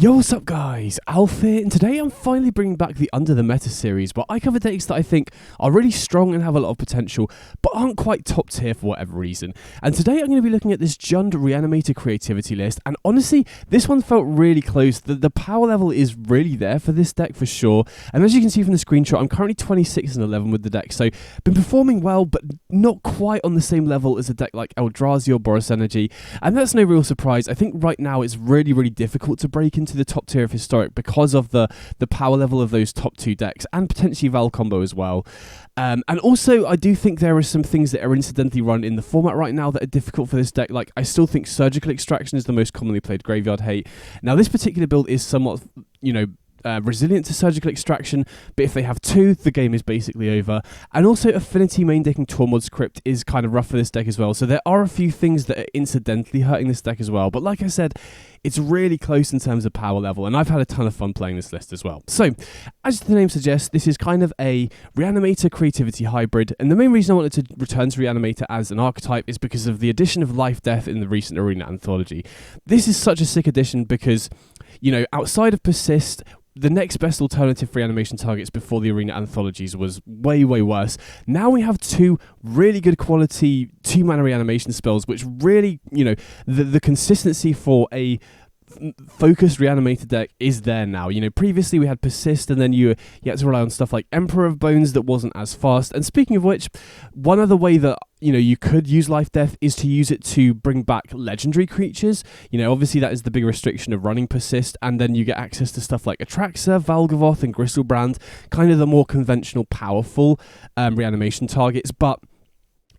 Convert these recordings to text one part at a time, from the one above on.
Yo, what's up guys, Alf here, and today I'm finally bringing back the Under the Meta series, where I cover decks that I think are really strong and have a lot of potential, but aren't quite top tier for whatever reason. And today I'm going to be looking at this Jund Reanimator creativity list, and honestly, this one felt really close. The power level is really there for this deck for sure, and as you can see from the screenshot, I'm currently 26 and 11 with the deck, so been performing well, but not quite on the same level as a deck like Eldrazi or Boros Energy, and that's no real surprise. I think right now it's really difficult to break into the top tier of Historic because of the power level of those top two decks and potentially Val combo as well. And also, I do think there are some things that are incidentally run in the format right now that are difficult for this deck. Like, I still think Surgical Extraction is the most commonly played graveyard hate. Now, this particular build is somewhat, resilient to Surgical Extraction, but if they have two, the game is basically over. And also, Affinity main decking Tormod's Crypt is kind of rough for this deck as well. So there are a few things that are incidentally hurting this deck as well. But like I said, it's really close in terms of power level, and I've had a ton of fun playing this list as well. So, as the name suggests, this is kind of a Reanimator creativity hybrid, and the main reason I wanted to return to Reanimator as an archetype is because of the addition of Life Death in the recent Arena Anthology. This is such a sick addition because, outside of Persist, the next best alternative for reanimation targets before the Arena Anthologies was way worse. Now we have two really good quality 2-mana reanimation spells, which really, the consistency for a focused Reanimator deck is there now. Previously we had Persist, and then you had to rely on stuff like Emperor of Bones that wasn't as fast. And speaking of which, one other way that you could use Life Death is to use it to bring back legendary creatures. Obviously that is the big restriction of running Persist, and then you get access to stuff like Atraxa, Valgavoth, and Gristlebrand, kind of the more conventional, powerful reanimation targets. But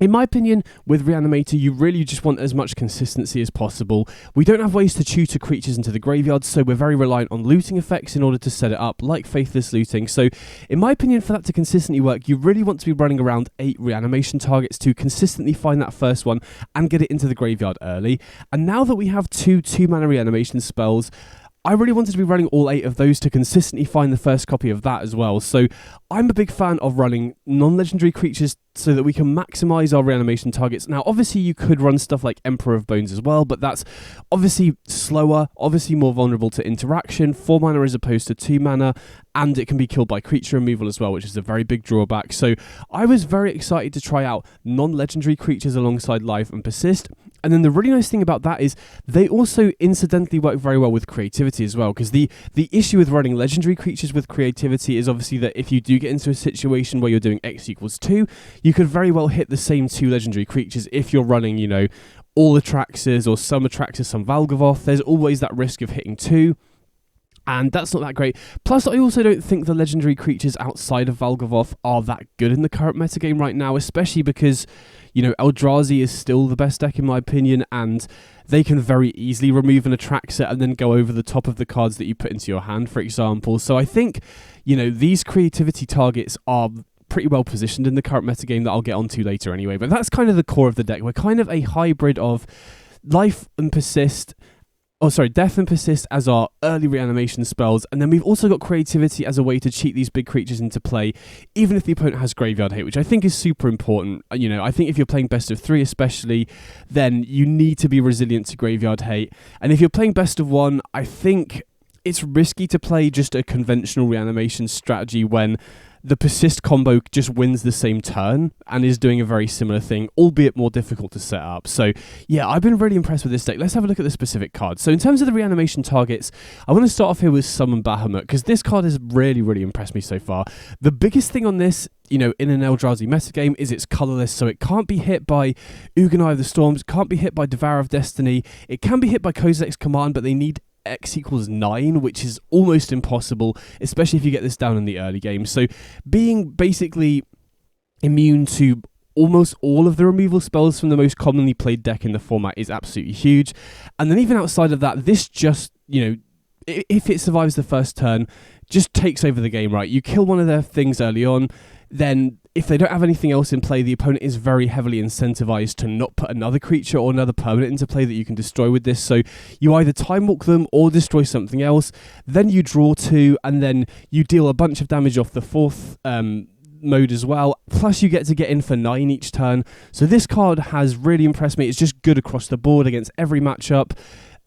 in my opinion, with Reanimator, you really just want as much consistency as possible. We don't have ways to tutor creatures into the graveyard, so we're very reliant on looting effects in order to set it up, like Faithless Looting. So, in my opinion, for that to consistently work, you really want to be running around 8 reanimation targets to consistently find that first one and get it into the graveyard early. And now that we have two 2-mana reanimation spells, I really wanted to be running all 8 of those to consistently find the first copy of that as well. So I'm a big fan of running non-legendary creatures so that we can maximize our reanimation targets. Now, obviously, you could run stuff like Emperor of Bones as well, but that's obviously slower, obviously more vulnerable to interaction, 4 mana as opposed to 2 mana, and it can be killed by creature removal as well, which is a very big drawback. So I was very excited to try out non-legendary creatures alongside Life and Persist. And then the really nice thing about that is they also incidentally work very well with creativity as well, because the issue with running legendary creatures with creativity is obviously that if you do get into a situation where you're doing X=2, you could very well hit the same 2 legendary creatures if you're running, all Atraxas or some Atraxas, some Valgavoth. There's always that risk of hitting 2. And that's not that great. Plus, I also don't think the legendary creatures outside of Valgavoth are that good in the current metagame right now, especially because, Eldrazi is still the best deck in my opinion, and they can very easily remove an Atraxa and then go over the top of the cards that you put into your hand, for example. So I think, these creativity targets are pretty well positioned in the current metagame that I'll get onto later anyway. But that's kind of the core of the deck. We're kind of a hybrid of Life and Persist, Death and Persist as our early reanimation spells, and then we've also got creativity as a way to cheat these big creatures into play, even if the opponent has graveyard hate, which I think is super important. I think if you're playing best of 3 especially, then you need to be resilient to graveyard hate. And if you're playing best of 1, I think it's risky to play just a conventional reanimation strategy when the Persist combo just wins the same turn and is doing a very similar thing, albeit more difficult to set up. So yeah, I've been really impressed with this deck. Let's have a look at the specific cards. So in terms of the reanimation targets, I want to start off here with Summon Bahamut, because this card has really impressed me so far. The biggest thing on this, in an Eldrazi metagame, is it's colorless, so it can't be hit by Ugin of the Storms, can't be hit by Devourer of Destiny, it can be hit by Kozilek's Command, but they need X=9, which is almost impossible, especially if you get this down in the early game. So being basically immune to almost all of the removal spells from the most commonly played deck in the format is absolutely huge. And then even outside of that, this just, if it survives the first turn, just takes over the game, right? You kill one of their things early on, then if they don't have anything else in play, the opponent is very heavily incentivized to not put another creature or another permanent into play that you can destroy with this. So you either time walk them or destroy something else, then you draw 2, and then you deal a bunch of damage off the 4th mode as well, plus you get to get in for 9 each turn. So this card has really impressed me. It's just good across the board against every matchup.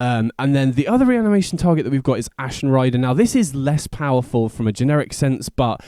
And then the other reanimation target that we've got is Ashen Rider. Now, this is less powerful from a generic sense, but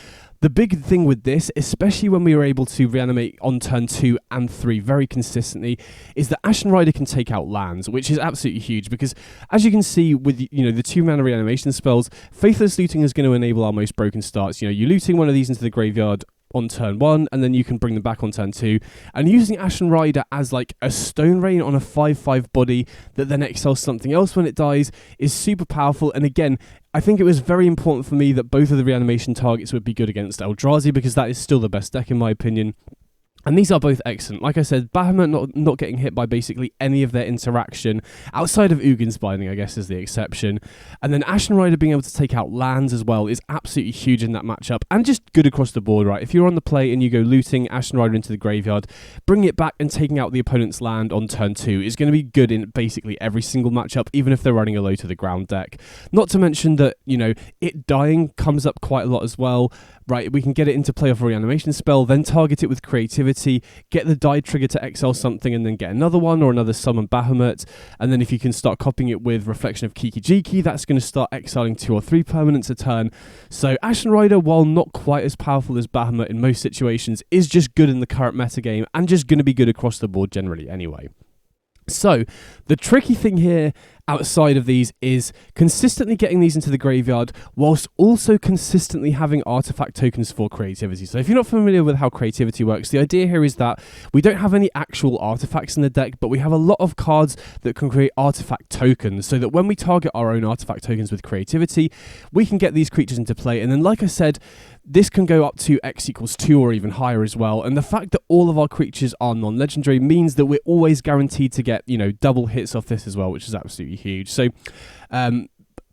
the big thing with this, especially when we were able to reanimate on turn 2 and 3 very consistently, is that Ashen Rider can take out lands, which is absolutely huge because, as you can see with the 2-mana reanimation spells, Faithless Looting is going to enable our most broken starts. You're looting one of these into the graveyard on turn 1, and then you can bring them back on turn 2, and using Ashen Rider as like a Stone Rain on a 5/5 body that then exiles something else when it dies is super powerful. And again, I think it was very important for me that both of the reanimation targets would be good against Eldrazi, because that is still the best deck in my opinion. And these are both excellent. Like I said, Bahamut not getting hit by basically any of their interaction, outside of Ugin's Binding, I guess, is the exception. And then Ashen Rider being able to take out lands as well is absolutely huge in that matchup, and just good across the board, right? If you're on the play and you go looting Ashen Rider into the graveyard, bringing it back and taking out the opponent's land on turn 2 is going to be good in basically every single matchup, even if they're running a low to the ground deck. Not to mention that, it dying comes up quite a lot as well. Right, we can get it into play off a reanimation spell, then target it with creativity, get the die trigger to exile something, and then get another one or another summon Bahamut. And then if you can start copying it with Reflection of Kiki-Jiki, that's going to start exiling 2 or 3 permanents a turn. So Ashen Rider, while not quite as powerful as Bahamut in most situations, is just good in the current metagame and just going to be good across the board generally anyway. So the tricky thing here outside of these is consistently getting these into the graveyard whilst also consistently having artifact tokens for creativity. So if you're not familiar with how creativity works, the idea here is that we don't have any actual artifacts in the deck, but we have a lot of cards that can create artifact tokens, so that when we target our own artifact tokens with creativity, we can get these creatures into play. And then, like I said, this can go up to X equals 2 or even higher as well. And the fact that all of our creatures are non-legendary means that we're always guaranteed to get, double hits off this as well, which is absolutely huge. So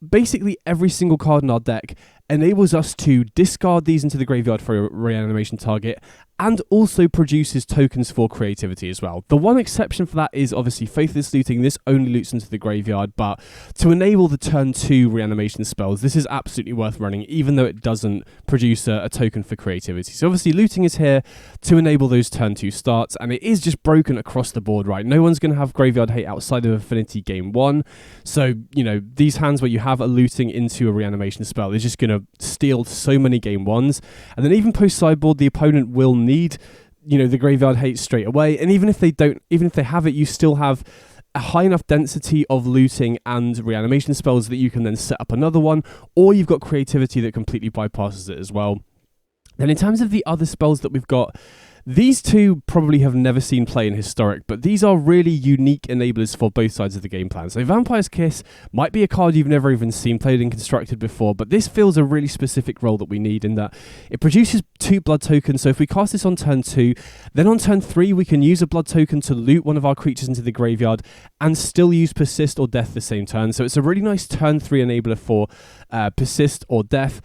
basically every single card in our deck enables us to discard these into the graveyard for a reanimation target, and also produces tokens for creativity as well. The one exception for that is obviously Faithless Looting. This only loots into the graveyard, but to enable the turn 2 reanimation spells, this is absolutely worth running, even though it doesn't produce a token for creativity. So obviously Looting is here to enable those turn 2 starts, and it is just broken across the board, right? No one's going to have graveyard hate outside of Affinity game 1. So, these hands where you have a Looting into a reanimation spell is just going to steal so many game 1s. And then even post sideboard, the opponent will need the graveyard hate straight away, and even if they have it, you still have a high enough density of looting and reanimation spells that you can then set up another one, or you've got creativity that completely bypasses it as well. Then in terms of the other spells that we've got, these two probably have never seen play in Historic, but these are really unique enablers for both sides of the game plan. So Vampire's Kiss might be a card you've never even seen played in Constructed before, but this fills a really specific role that we need in that it produces 2 blood tokens. So if we cast this on turn 2, then on turn 3 we can use a blood token to loot one of our creatures into the graveyard and still use Persist or Death the same turn. So it's a really nice turn 3 enabler for Persist or Death.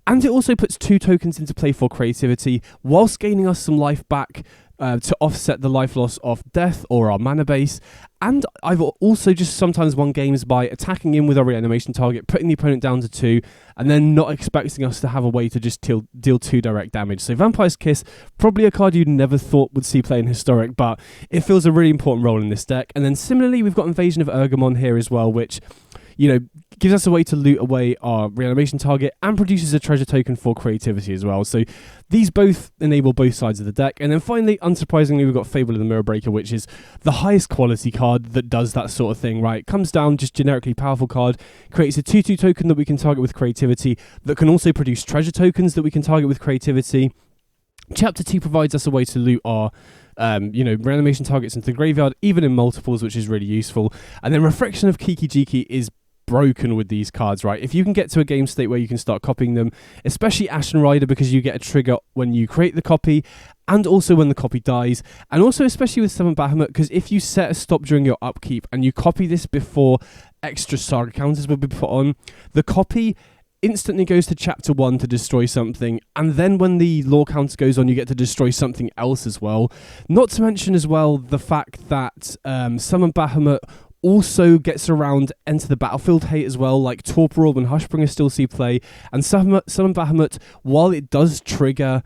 And it also puts 2 tokens into play for creativity, whilst gaining us some life back to offset the life loss of Death or our mana base. And I've also just sometimes won games by attacking in with our reanimation target, putting the opponent down to 2, and then not expecting us to have a way to just deal 2 direct damage. So Vampire's Kiss, probably a card you never thought would see play in Historic, but it fills a really important role in this deck. And then similarly, we've got Invasion of Urgamon here as well, which gives us a way to loot away our reanimation target and produces a treasure token for creativity as well. So these both enable both sides of the deck. And then finally, unsurprisingly, we've got Fable of the Mirror Breaker, which is the highest quality card that does that sort of thing, right? Comes down, just generically powerful card, creates a 2/2 token that we can target with creativity, that can also produce treasure tokens that we can target with creativity. Chapter 2 provides us a way to loot our reanimation targets into the graveyard, even in multiples, which is really useful. And then Reflection of Kiki-Jiki is broken with these cards, right? If you can get to a game state where you can start copying them, especially Ashen Rider, because you get a trigger when you create the copy and also when the copy dies, and also especially with Summon Bahamut, because if you set a stop during your upkeep and you copy this before extra saga counters will be put on, the copy instantly goes to chapter 1 to destroy something, and then when the lore counter goes on, you get to destroy something else as well. Not to mention as well the fact that Summon Bahamut also gets around Enter the Battlefield hate as well, like Torpor Orb and Hushbringer still see play, and Summon Bahamut, while it does trigger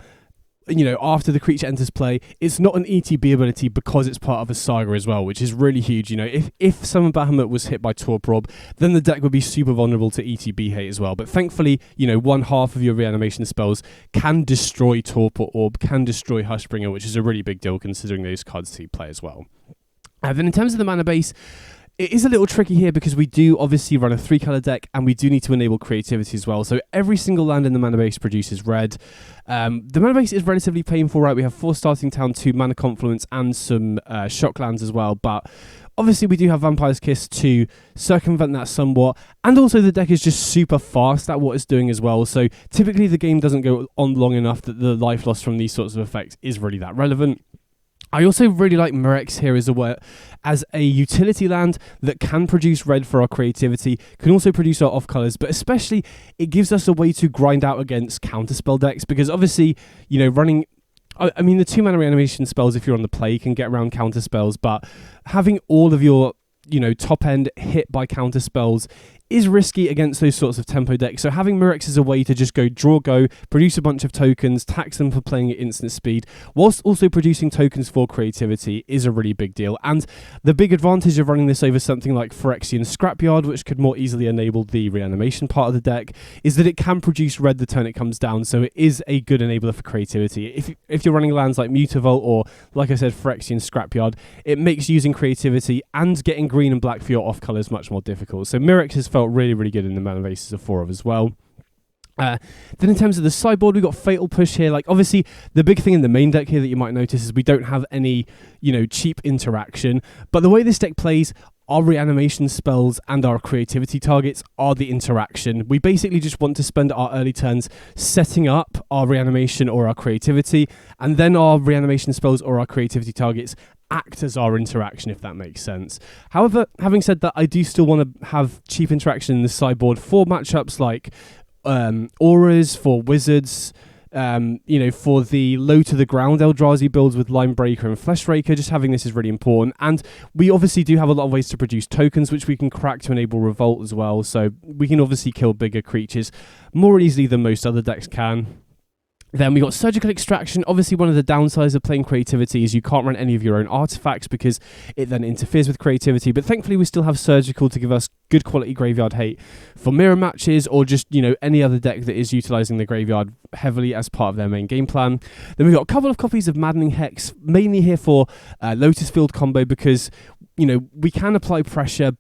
after the creature enters play, it's not an ETB ability because it's part of a saga as well, which is really huge. If Summon Bahamut was hit by Torprob, then the deck would be super vulnerable to ETB hate as well. But thankfully, one half of your reanimation spells can destroy Torpor Orb, can destroy Hushbringer, which is a really big deal considering those cards see play as well. Then in terms of the mana base, it is a little tricky here because we do obviously run a 3-color deck and we do need to enable creativity as well. So every single land in the mana base produces red. The mana base is relatively painful, right? We have 4 Starting Town, 2 Mana Confluence and some shock lands as well. But obviously we do have Vampire's Kiss to circumvent that somewhat. And also the deck is just super fast at what it's doing as well. So typically the game doesn't go on long enough that the life loss from these sorts of effects is really that relevant. I also really like Mirex here as a utility land that can produce red for our creativity, can also produce our off-colors, but especially it gives us a way to grind out against counterspell decks, because obviously, running... I mean, the 2 mana reanimation spells, if you're on the play, can get around counterspells, but having all of your, top end hit by counterspells is risky against those sorts of tempo decks. So having Mirex as a way to just go, produce a bunch of tokens, tax them for playing at instant speed, whilst also producing tokens for creativity is a really big deal. And the big advantage of running this over something like Phyrexian Scrapyard, which could more easily enable the reanimation part of the deck, is that it can produce red the turn it comes down. So it is a good enabler for creativity. If you're running lands like Mutavault or, like I said, Phyrexian Scrapyard, it makes using creativity and getting green and black for your off colors much more difficult. So Mirex has felt really, really good in the mana bases of 4 of as well. Then in terms of the sideboard, we've got Fatal Push here. Like, obviously, the big thing in the main deck here that you might notice is we don't have any, cheap interaction. But the way this deck plays, our reanimation spells and our creativity targets are the interaction. We basically just want to spend our early turns setting up our reanimation or our creativity, and then our reanimation spells or our creativity targets act as our interaction, if that makes sense. However, having said that, I do still want to have cheap interaction in the sideboard for matchups like auras, for wizards, for the low to the ground Eldrazi builds with Linebreaker and Fleshraker. Just having this is really important. And we obviously do have a lot of ways to produce tokens, which we can crack to enable Revolt as well. So we can obviously kill bigger creatures more easily than most other decks can. Then we got Surgical Extraction. Obviously, one of the downsides of playing creativity is you can't run any of your own artifacts because it then interferes with creativity. But thankfully, we still have Surgical to give us good quality graveyard hate for mirror matches or just, any other deck that is utilizing the graveyard heavily as part of their main game plan. Then we've got a couple of copies of Maddening Hex, mainly here for Lotus Field combo because we can apply pressure,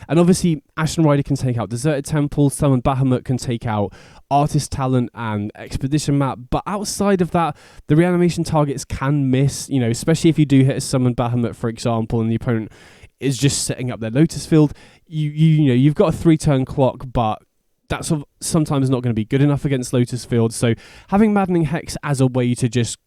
and obviously Ashen Rider can take out Deserted Temple, Summon Bahamut can take out Artist Talent and Expedition Map, but outside of that, the reanimation targets can miss, especially if you do hit a Summon Bahamut, for example, and the opponent is just setting up their Lotus Field. You've got a 3-turn clock, but that's sometimes not going to be good enough against Lotus Field, so having Maddening Hex as a way to just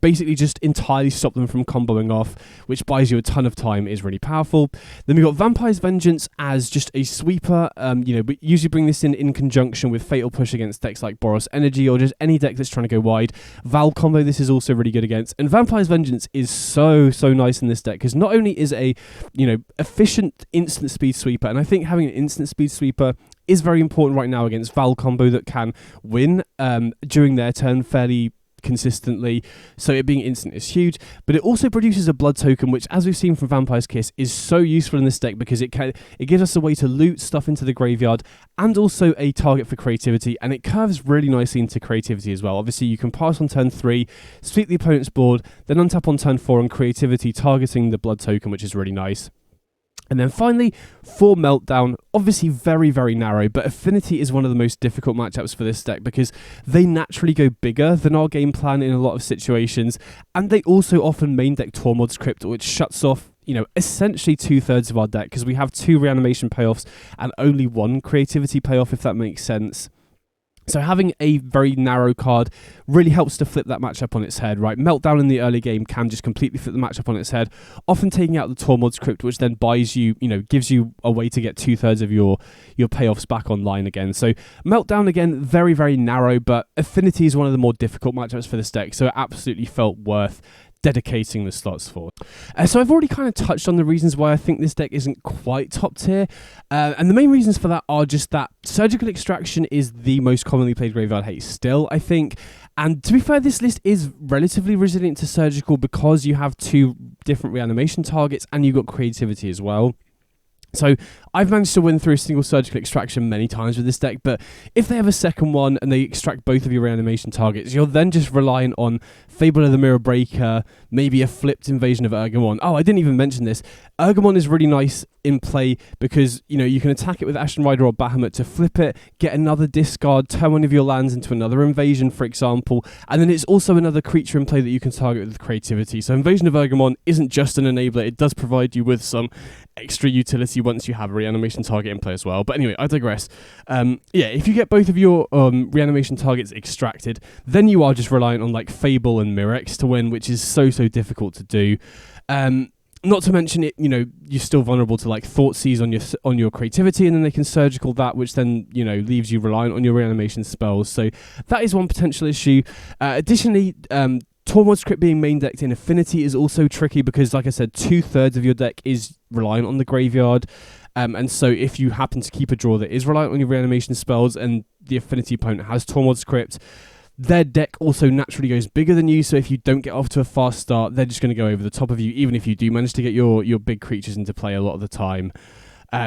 basically just entirely stop them from comboing off, which buys you a ton of time, is really powerful. Then we've got Vampire's Vengeance as just a sweeper. We usually bring this in conjunction with Fatal Push against decks like Boros Energy or just any deck that's trying to go wide. Val combo, this is also really good against. And Vampire's Vengeance is so nice in this deck because not only is a, efficient instant speed sweeper, and I think having an instant speed sweeper is very important right now against Val combo that can win during their turn fairly consistently, so it being instant is huge, but it also produces a blood token, which, as we've seen from Vampire's Kiss, is so useful in this deck because it gives us a way to loot stuff into the graveyard and also a target for creativity, and it curves really nicely into creativity as well. Obviously, you can pass on turn 3, sweep the opponent's board, then untap on turn 4 on creativity, targeting the blood token, which is really nice. And then finally, for Meltdown, obviously very, very narrow, but Affinity is one of the most difficult matchups for this deck because they naturally go bigger than our game plan in a lot of situations, and they also often main deck Tormod's Crypt, which shuts off, essentially 2/3 of our deck because we have 2 reanimation payoffs and only 1 creativity payoff, if that makes sense. So having a very narrow card really helps to flip that matchup on its head, right? Meltdown in the early game can just completely flip the matchup on its head, often taking out the Tormod's Crypt, which then buys you, gives you a way to get 2/3 of your payoffs back online again. So Meltdown, again, very, very narrow, but Affinity is one of the more difficult matchups for this deck, so it absolutely felt worth dedicating the slots for. So I've already kind of touched on the reasons why I think this deck isn't quite top tier, and the main reasons for that are just that Surgical Extraction is the most commonly played graveyard hate still, I think, And to be fair, this list is relatively resilient to Surgical because you have 2 different reanimation targets and you've got creativity as well. So I've managed to win through a single Surgical Extraction many times with this deck, but if they have a second one and they extract both of your reanimation targets, you're then just relying on Fable of the Mirror Breaker, maybe a flipped Invasion of Urgamon. Oh, I didn't even mention this. Urgamon is really nice in play because, you know, you can attack it with Ashen Rider or Bahamut to flip it, get another discard, turn one of your lands into another invasion, for example, and then it's also another creature in play that you can target with creativity. So Invasion of Urgamon isn't just an enabler, it does provide you with some extra utility once you have a reanimation target in play as well. But anyway, I digress. If you get both of your reanimation targets extracted, then you are just reliant on like Fable and Mirex to win, which is so difficult to do. Not to mention it, you know, you're still vulnerable to like Thoughtseize on your creativity, and then they can Surgical that, which then, you know, leaves you reliant on your reanimation spells. So that is one potential issue. Additionally, Tormod's Crypt being main decked in Affinity is also tricky because, like I said, 2/3 of your deck is reliant on the graveyard. And so if you happen to keep a draw that is reliant on your reanimation spells and the Affinity opponent has Tormod's Crypt, their deck also naturally goes bigger than you, so if you don't get off to a fast start, they're just going to go over the top of you, even if you do manage to get your big creatures into play a lot of the time.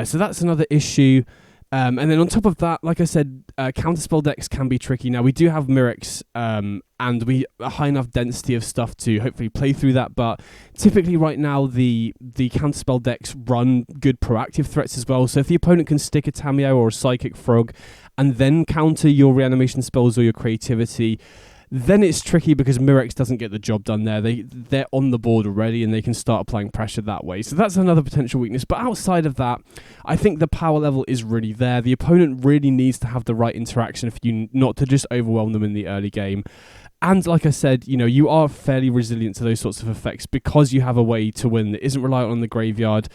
So that's another issue. And then on top of that, like I said, counterspell decks can be tricky. Now, we do have Mirex, and a high enough density of stuff to hopefully play through that, but typically right now, the counterspell decks run good proactive threats as well. So if the opponent can stick a Tamiyo or a Psychic Frog and then counter your reanimation spells or your creativity, then it's tricky because Mirex doesn't get the job done there. They're on the board already and they can start applying pressure that way. So that's another potential weakness. But outside of that, I think the power level is really there. The opponent really needs to have the right interaction for you not to just overwhelm them in the early game. And like I said, you know, you are fairly resilient to those sorts of effects because you have a way to win that isn't reliant on the graveyard.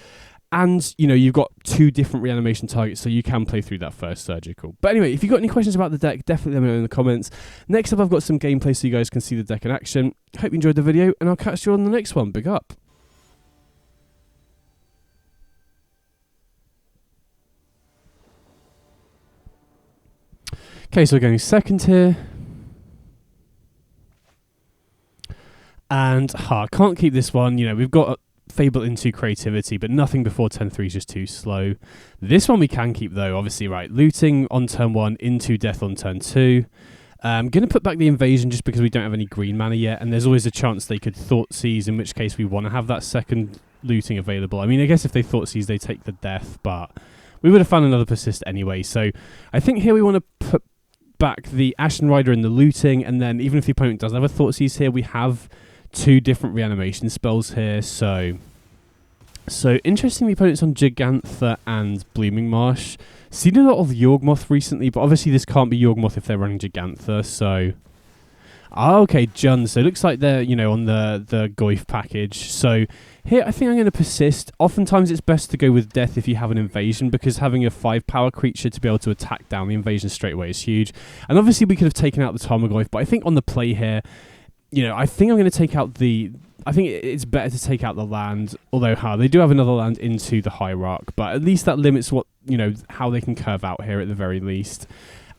And, you know, you've got 2 different reanimation targets, so you can play through that first Surgical. But anyway, if you've got any questions about the deck, definitely let me know in the comments. Next up, I've got some gameplay so you guys can see the deck in action. Hope you enjoyed the video, and I'll catch you on the next one. Big up. Okay, so we're going second here. And I can't keep this one. You know, we've got Fable into creativity, but nothing before 10-3 is just too slow. This one we can keep though, obviously, right? Looting on turn 1, into death on turn 2. I'm going to put back the invasion just because we don't have any green mana yet, and there's always a chance they could Thoughtseize, in which case we want to have that second looting available. I mean, I guess if they Thoughtseize, they take the death, but we would have found another persist anyway. So I think here we want to put back the Ashen Rider and the looting, and then even if the opponent does have a Thoughtseize here, we have 2 different reanimation spells here. So interestingly, opponents on Gigantha and Blooming Marsh. Seen a lot of Yawgmoth recently, but obviously this can't be Yawgmoth if they're running Gigantha. So okay, Jund. So it looks like they're, you know, on the Goyf package. So here I think I'm going to persist. Oftentimes it's best to go with death if you have an invasion, because having a 5 power creature to be able to attack down the invasion straight away is huge. And obviously we could have taken out the Tarmogoyf, but I think on the play here, you know, I think I'm going to take out I think it's better to take out the land, although they do have another land into the Hierarch, but at least that limits what, you know, how they can curve out here at the very least.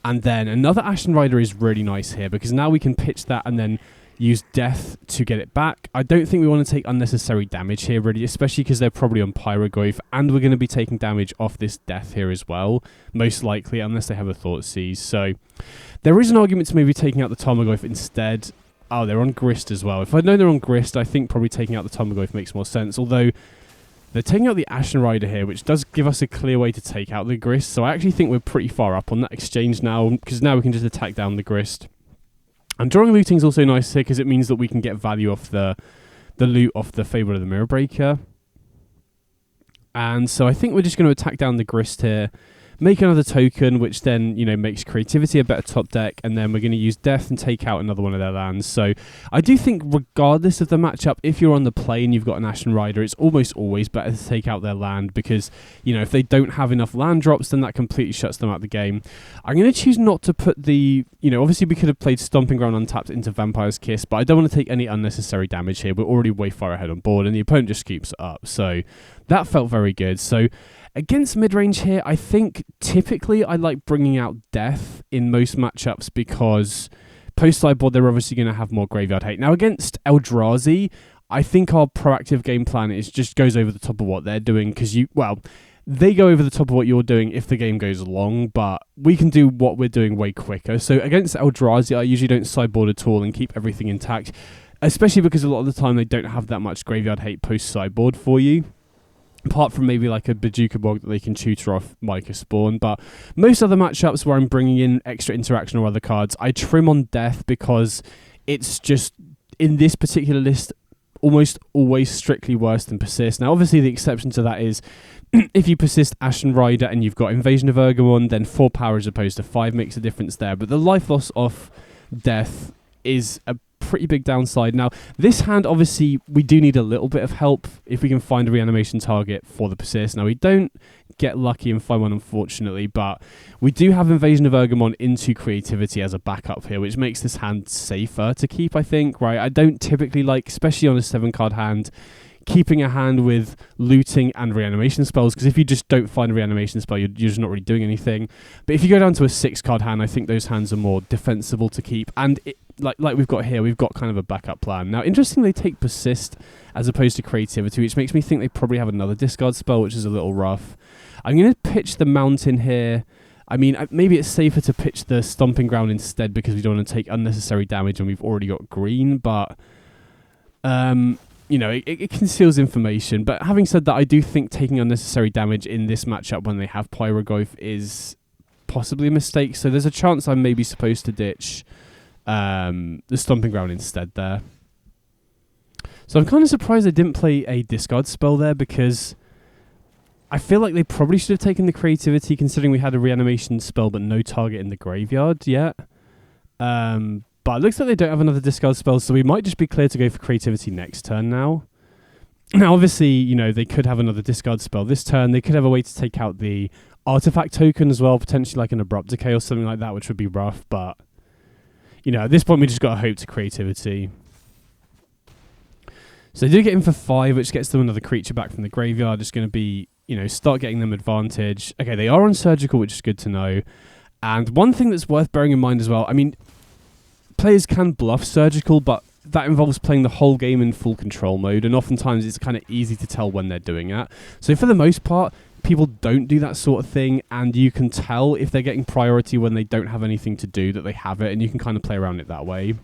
And then another Ashen Rider is really nice here, because now we can pitch that and then use death to get it back. I don't think we want to take unnecessary damage here, really, especially because they're probably on Pyrogoyf, and we're going to be taking damage off this death here as well, most likely, unless they have a Thoughtseize. So there is an argument to maybe taking out the Tarmogoyf instead. Oh, they're on Grist as well. If I'd known they're on Grist, I think probably taking out the Tarmogoyf makes more sense. Although, they're taking out the Ashen Rider here, which does give us a clear way to take out the Grist. So I actually think we're pretty far up on that exchange now, because now we can just attack down the Grist. And drawing looting is also nice here, because it means that we can get value off the loot off the Fable of the Mirror Breaker. And so I think we're just going to attack down the Grist here, make another token, which then, you know, makes creativity a better top deck, and then we're going to use death and take out another one of their lands. So I do think, regardless of the matchup, if you're on the play and you've got an Ashen Rider, it's almost always better to take out their land, because, you know, if they don't have enough land drops, then that completely shuts them out of the game. I'm going to choose not to put the, you know, obviously we could have played Stomping Ground untapped into Vampire's Kiss, but I don't want to take any unnecessary damage here. We're already way far ahead on board, and the opponent just keeps it up. So that felt very good. So against midrange here, I think typically I like bringing out death in most matchups, because Post-sideboard, they're obviously going to have more graveyard hate. Now, against Eldrazi, I think our proactive game plan is just goes over the top of what they're doing, because they go over the top of what you're doing if the game goes long, but we can do what we're doing way quicker. So against Eldrazi, I usually don't sideboard at all and keep everything intact, especially because a lot of the time they don't have that much graveyard hate post-sideboard for you, apart from maybe like a Bajuka Bog that they can tutor off Micah Spawn. But most other matchups where I'm bringing in extra interaction or other cards, I trim on Death, because it's just, in this particular list, almost always strictly worse than Persist. Now, obviously, the exception to that is if you persist Ashen Rider and you've got Invasion of Urgamon, then 4 power as opposed to 5 makes a difference there. But the life loss off Death is a pretty big downside. Now, this hand, obviously, we do need a little bit of help if we can find a reanimation target for the Persist. Now, we don't get lucky and find one, unfortunately, but we do have Invasion of Urgamon into Creativity as a backup here, which makes this hand safer to keep, I think, right? I don't typically like, especially on a 7-card hand, keeping a hand with looting and reanimation spells, because if you just don't find a reanimation spell, you're just not really doing anything. But if you go down to a 6-card hand, I think those hands are more defensible to keep, and like we've got here, we've got kind of a backup plan. Now, interestingly, they take Persist as opposed to Creativity, which makes me think they probably have another discard spell, which is a little rough. I'm going to pitch the Mountain here. I mean, maybe it's safer to pitch the Stomping Ground instead, because we don't want to take unnecessary damage and we've already got green, but it conceals information. But having said that, I do think taking unnecessary damage in this matchup when they have Pyroglyph is possibly a mistake, so there's a chance I'm maybe supposed to ditch the Stomping Ground instead there. So I'm kind of surprised they didn't play a discard spell there, because I feel like they probably should have taken the Creativity, considering we had a reanimation spell but no target in the graveyard yet. But it looks like they don't have another discard spell, so we might just be clear to go for Creativity next turn now. Now, obviously, they could have another discard spell this turn. They could have a way to take out the artifact token as well, potentially like an Abrupt Decay or something like that, which would be rough. But, at this point, we just got to hope to Creativity. So they do get in for 5, which gets them another creature back from the graveyard. It's going to be, start getting them advantage. Okay, they are on Surgical, which is good to know. And one thing that's worth bearing in mind as well, I mean, players can bluff Surgical, but that involves playing the whole game in full control mode, and oftentimes it's kind of easy to tell when they're doing it. So for the most part, people don't do that sort of thing, and you can tell if they're getting priority when they don't have anything to do that they have it, and you can kind of play around it that way.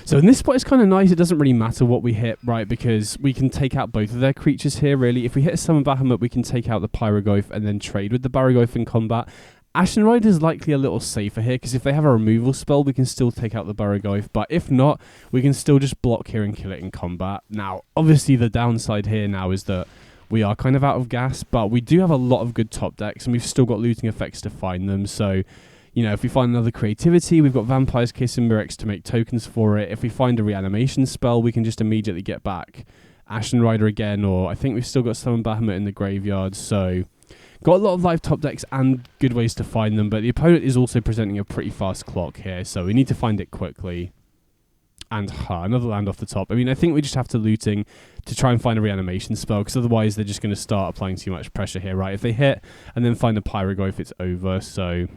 So in this spot, it's kind of nice. It doesn't really matter what we hit, right, because we can take out both of their creatures here, really. If we hit a Summon Bahamut, we can take out the Pyroglyph and then trade with the Barrowglyph in combat. Ashen Rider is likely a little safer here, because if they have a removal spell, we can still take out the Barrowglyph, but if not, we can still just block here and kill it in combat. Now, obviously, the downside here now is that we are kind of out of gas, but we do have a lot of good top decks, and we've still got looting effects to find them, so, if we find another Creativity, we've got Vampire's Kiss and Murex to make tokens for it. If we find a reanimation spell, we can just immediately get back Ashen Rider again, or I think we've still got Summon Bahamut in the graveyard, so got a lot of live top decks and good ways to find them, but the opponent is also presenting a pretty fast clock here, so we need to find it quickly. And another land off the top. I mean, I think we just have to looting to try and find a reanimation spell, because otherwise they're just going to start applying too much pressure here, right? If they hit and then find a Pyroglyph, it's over, so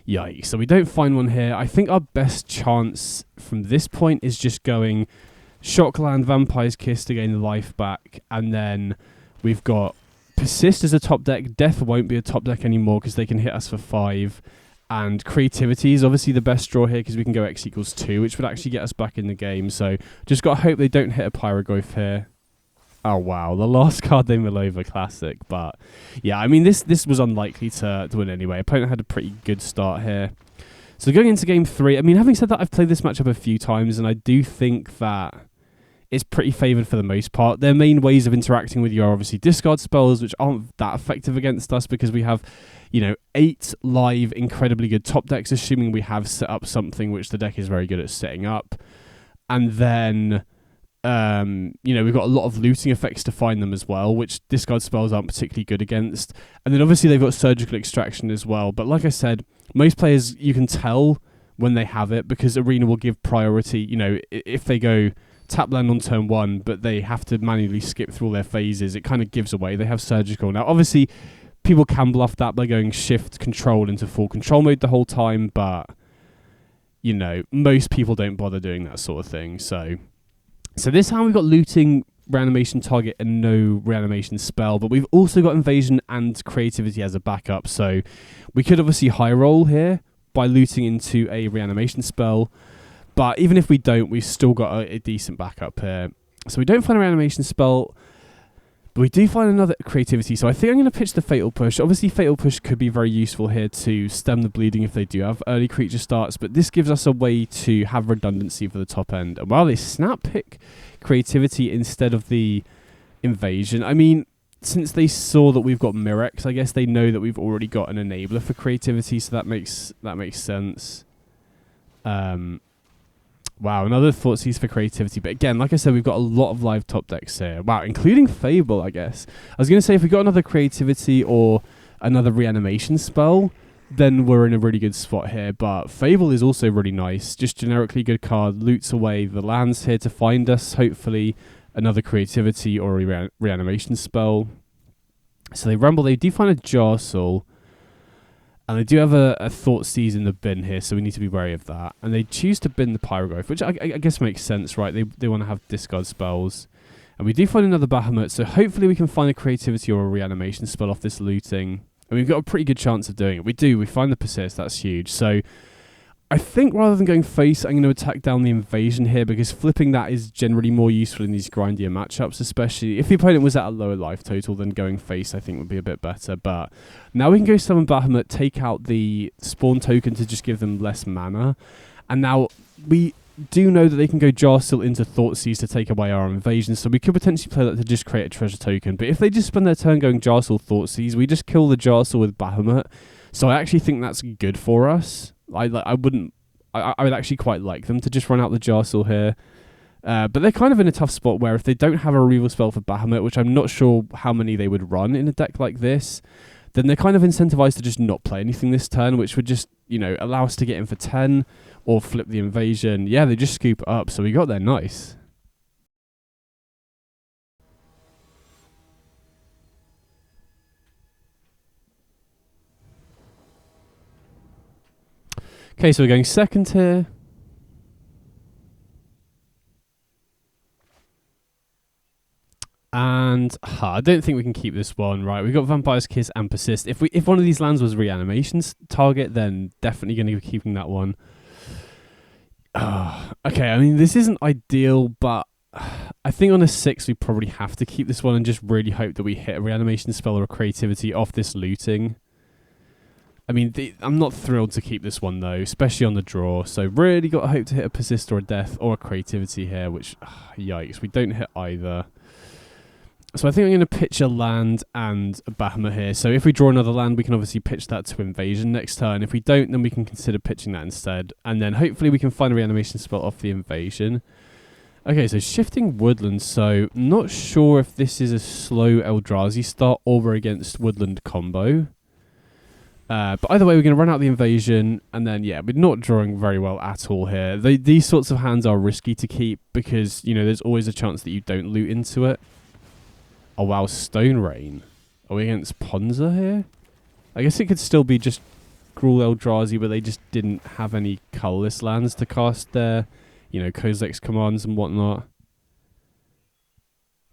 yikes. So we don't find one here. I think our best chance from this point is just going Shockland, Vampire's Kiss to gain the life back, and then we've got Persist as a top deck. Death won't be a top deck anymore because they can hit us for 5. And Creativity is obviously the best draw here because we can go X equals 2, which would actually get us back in the game. So just got to hope they don't hit a Pyroglyph here. Oh, wow. The last card they mill over, classic. But yeah, I mean, this was unlikely to win anyway. Opponent had a pretty good start here. So going into game 3, I mean, having said that, I've played this matchup a few times, and I do think that it's pretty favoured for the most part. Their main ways of interacting with you are obviously discard spells, which aren't that effective against us because we have, 8 live incredibly good top decks, assuming we have set up something which the deck is very good at setting up. And then, we've got a lot of looting effects to find them as well, which discard spells aren't particularly good against. And then obviously they've got Surgical Extraction as well. But like I said, most players, you can tell when they have it because Arena will give priority. If they go tap land on turn 1, but they have to manually skip through all their phases, it kind of gives away. They have Surgical. Now, obviously, people can bluff that by going shift control into full control mode the whole time, but you know, most people don't bother doing that sort of thing. So this hand we've got looting, reanimation target, and no reanimation spell, but we've also got invasion and creativity as a backup. So we could obviously high roll here by looting into a reanimation spell, but even if we don't, we've still got a decent backup here. So we don't find a reanimation spell, but we do find another creativity. So I think I'm going to pitch the Fatal Push. Obviously, Fatal Push could be very useful here to stem the bleeding if they do have early creature starts, but this gives us a way to have redundancy for the top end. And while they snap pick creativity instead of the invasion, I mean, since they saw that we've got Mirex, I guess they know that we've already got an enabler for creativity, so that makes sense. Wow, another Thoughtseize for creativity. But again, like I said, we've got a lot of live top decks here. Wow, including Fable, I guess. I was going to say, if we got another creativity or another reanimation spell, then we're in a really good spot here. But Fable is also really nice. Just generically good card. Loots away the lands here to find us, hopefully, another creativity or a reanimation spell. So they rumble. They do find a Jarsoul. And they do have a Thoughtseize in the bin here, so we need to be wary of that. And they choose to bin the Pyroglyph, which I guess makes sense, right? They want to have discard spells. And we do find another Bahamut, so hopefully we can find a creativity or a reanimation spell off this looting. And we've got a pretty good chance of doing it. We find the Persist, that's huge. So I think rather than going face, I'm going to attack down the invasion here, because flipping that is generally more useful in these grindier matchups, especially if the opponent was at a lower life total. Then going face I think would be a bit better. But now we can go summon Bahamut, take out the spawn token to just give them less mana, and now we do know that they can go Jarsoul into Thoughtseize to take away our invasion, so we could potentially play that to just create a treasure token. But if they just spend their turn going Jarsoul Thoughtseize, we just kill the Jarsoul with Bahamut. So I actually think that's good for us. I would actually quite like them to just run out the Jarsoul here. But they're kind of in a tough spot where if they don't have a removal spell for Bahamut, which I'm not sure how many they would run in a deck like this, then they're kind of incentivized to just not play anything this turn, which would just, you know, allow us to get in for 10 or flip the invasion. Yeah, they just scoop it up, so we got there nice. Okay, so we're going second here. And I don't think we can keep this one, right? We've got Vampire's Kiss and Persist. If one of these lands was Reanimation's target, then definitely going to be keeping that one. Okay, I mean, this isn't ideal, but I think on a 6 we probably have to keep this one and just really hope that we hit a Reanimation spell or a creativity off this looting. I mean, I'm not thrilled to keep this one, though, especially on the draw. So really got to hope to hit a Persist or a Death or a creativity here, which, yikes, we don't hit either. So I think I'm going to pitch a land and a Bahamut here. So if we draw another land, we can obviously pitch that to invasion next turn. If we don't, then we can consider pitching that instead. And then hopefully we can find a reanimation spell off the invasion. Okay, so shifting woodland. So not sure if this is a slow Eldrazi start or we're against woodland combo. But either way, we're going to run out the invasion, and then, yeah, we're not drawing very well at all here. These sorts of hands are risky to keep because, you know, there's always a chance that you don't loot into it. Oh, wow, Stone Rain. Are we against Ponza here? I guess it could still be just Gruul Eldrazi, but they just didn't have any colorless lands to cast their, you know, Kozilek's commands and whatnot.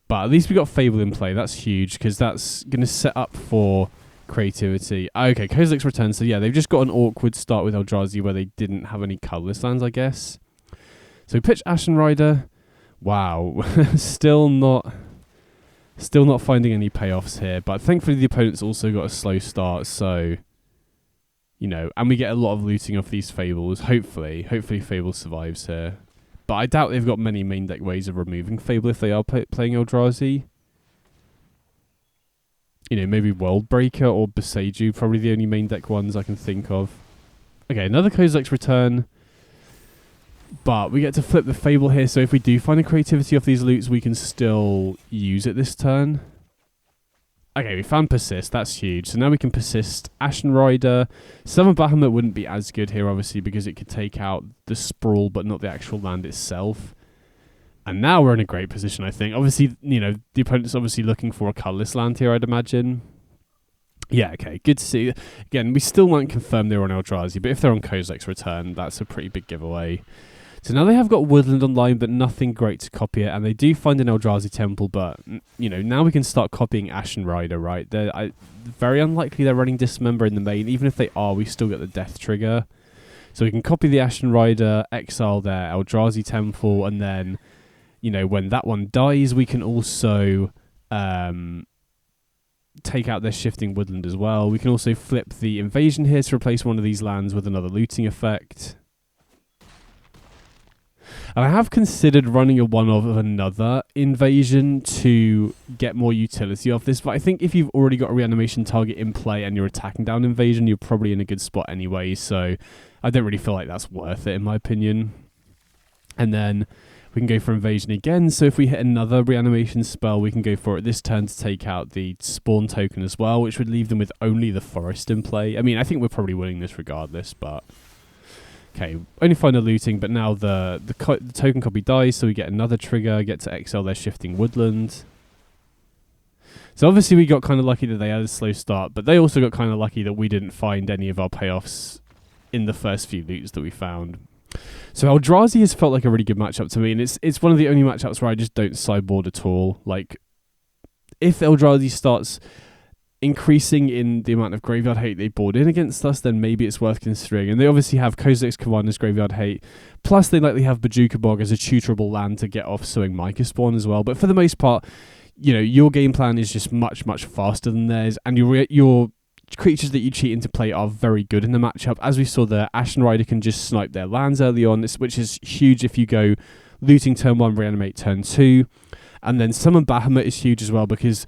But at least we got Fable in play. That's huge, because that's going to set up for creativity. Okay, Kozilek's return. So yeah, they've just got an awkward start with Eldrazi where they didn't have any colorless lands, I guess. So we pitch Ashen Rider. Wow. Still not finding any payoffs here, but thankfully the opponent's also got a slow start, so, you know, and we get a lot of looting off these Fables. Hopefully Fable survives here. But I doubt they've got many main deck ways of removing Fable if they are playing Eldrazi. You know, maybe Worldbreaker or Boseiju, probably the only main deck ones I can think of. Okay, another Kozilek's return. But we get to flip the Fable here, so if we do find a creativity off these loots, we can still use it this turn. Okay, we found Persist, that's huge. So now we can Persist Ashen Rider. Summon Bahamut wouldn't be as good here, obviously, because it could take out the Sprawl, but not the actual land itself. And now we're in a great position, I think. Obviously, you know, the opponent's obviously looking for a colorless land here, I'd imagine. Yeah, okay, good to see. Again, we still won't confirm they're on Eldrazi, but if they're on Kozilek's Return, that's a pretty big giveaway. So now they have got Woodland online, but nothing great to copy it, and they do find an Eldrazi Temple, but, now we can start copying Ashen Rider, right? Very unlikely they're running Dismember in the main. Even if they are, we still get the Death trigger. So we can copy the Ashen Rider, exile their Eldrazi Temple, and then, when that one dies, we can also take out their Shifting Woodland as well. We can also flip the Invasion here to replace one of these lands with another looting effect. And I have considered running a one-of another Invasion to get more utility off this, but I think if you've already got a Reanimation target in play and you're attacking down Invasion, you're probably in a good spot anyway, so I don't really feel like that's worth it in my opinion. And then we can go for Invasion again, so if we hit another Reanimation spell, we can go for it this turn to take out the Spawn token as well, which would leave them with only the Forest in play. I mean, I think we're probably winning this regardless, but... Okay, only find a looting, but now the token copy dies, so we get another trigger, get to exile their Shifting Woodland. So obviously we got kind of lucky that they had a slow start, but they also got kind of lucky that we didn't find any of our payoffs in the first few loots that we found. So Eldrazi has felt like a really good matchup to me, and it's one of the only matchups where I just don't sideboard at all. Like, if Eldrazi starts increasing in the amount of graveyard hate they board in against us, then maybe it's worth considering. And they obviously have Kozilek's Commander's graveyard hate, plus they likely have Bojuka Bog as a tutorable land to get off Sowing Mycospawn Spawn as well. But for the most part, your game plan is just much, much faster than theirs, and your creatures that you cheat into play are very good in the matchup. As we saw, the Ashen Rider can just snipe their lands early on, which is huge if you go looting turn 1, reanimate turn 2. And then Summon Bahamut is huge as well, because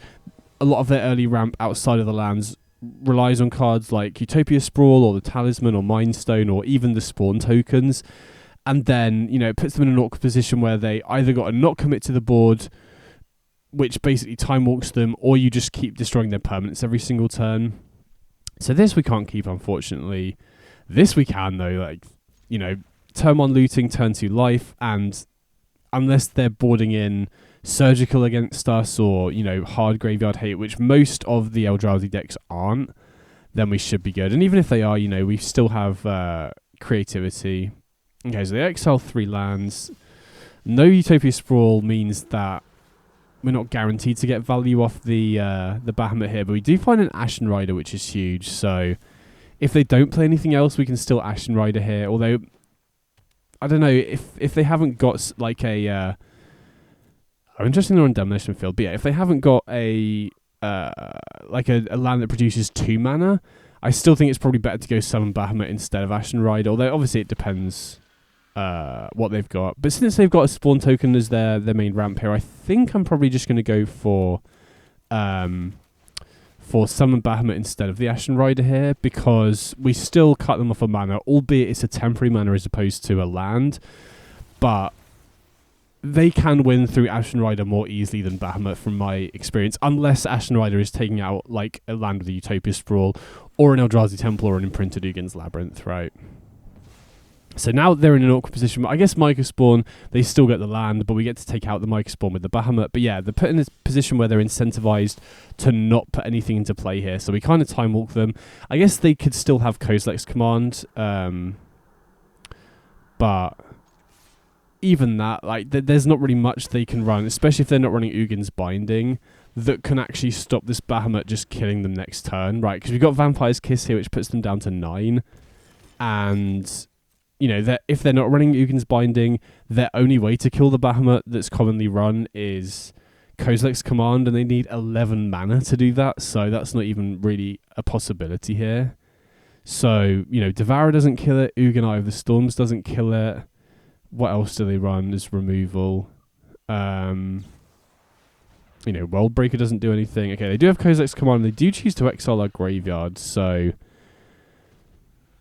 a lot of their early ramp outside of the lands relies on cards like Utopia Sprawl or the Talisman or Mind Stone or even the Spawn tokens. And then, it puts them in an awkward position where they either got to not commit to the board, which basically time walks them, or you just keep destroying their permanents every single turn. So this we can't keep, unfortunately. This we can, though. Turn 1 looting, turn 2 life, and unless they're boarding in Surgical against us or, hard graveyard hate, which most of the Eldrazi decks aren't, then we should be good. And even if they are, we still have creativity. Okay, so they exile 3 lands. No Utopia Sprawl means that we're not guaranteed to get value off the Bahamut here, but we do find an Ashen Rider, which is huge. So if they don't play anything else, we can still Ashen Rider here. Although, I don't know, if they haven't got like a... I'm interested they're on Demolition Field, but yeah, if they haven't got a land that produces 2 mana, I still think it's probably better to go Summon Bahamut instead of Ashen Rider, although obviously it depends what they've got. But since they've got a Spawn token as their main ramp here, I think I'm probably just going to go for Summon Bahamut instead of the Ashen Rider here, because we still cut them off a mana, albeit it's a temporary mana as opposed to a land, but they can win through Ashen Rider more easily than Bahamut from my experience, unless Ashen Rider is taking out like a land with a Utopia Sprawl, or an Eldrazi Temple, or an Imprinted Ugin's Labyrinth, right? So now they're in an awkward position. I guess Mycospawn Spawn, they still get the land, but we get to take out the Mycospawn Spawn with the Bahamut. But yeah, they're put in a position where they're incentivized to not put anything into play here. So we kind of time walk them. I guess they could still have Kozilek's Command, but even that, there's not really much they can run, especially if they're not running Ugin's Binding, that can actually stop this Bahamut just killing them next turn, right? Because we've got Vampire's Kiss here, which puts them down to 9. And, if they're not running Ugin's Binding, their only way to kill the Bahamut that's commonly run is Kozilek's Command, and they need 11 mana to do that, so that's not even really a possibility here. So, Devourer doesn't kill it, Ugin Eye of the Storms doesn't kill it. What else do they run as removal? Worldbreaker doesn't do anything. Okay, they do have Kozilek's Command. They do choose to exile our graveyard, so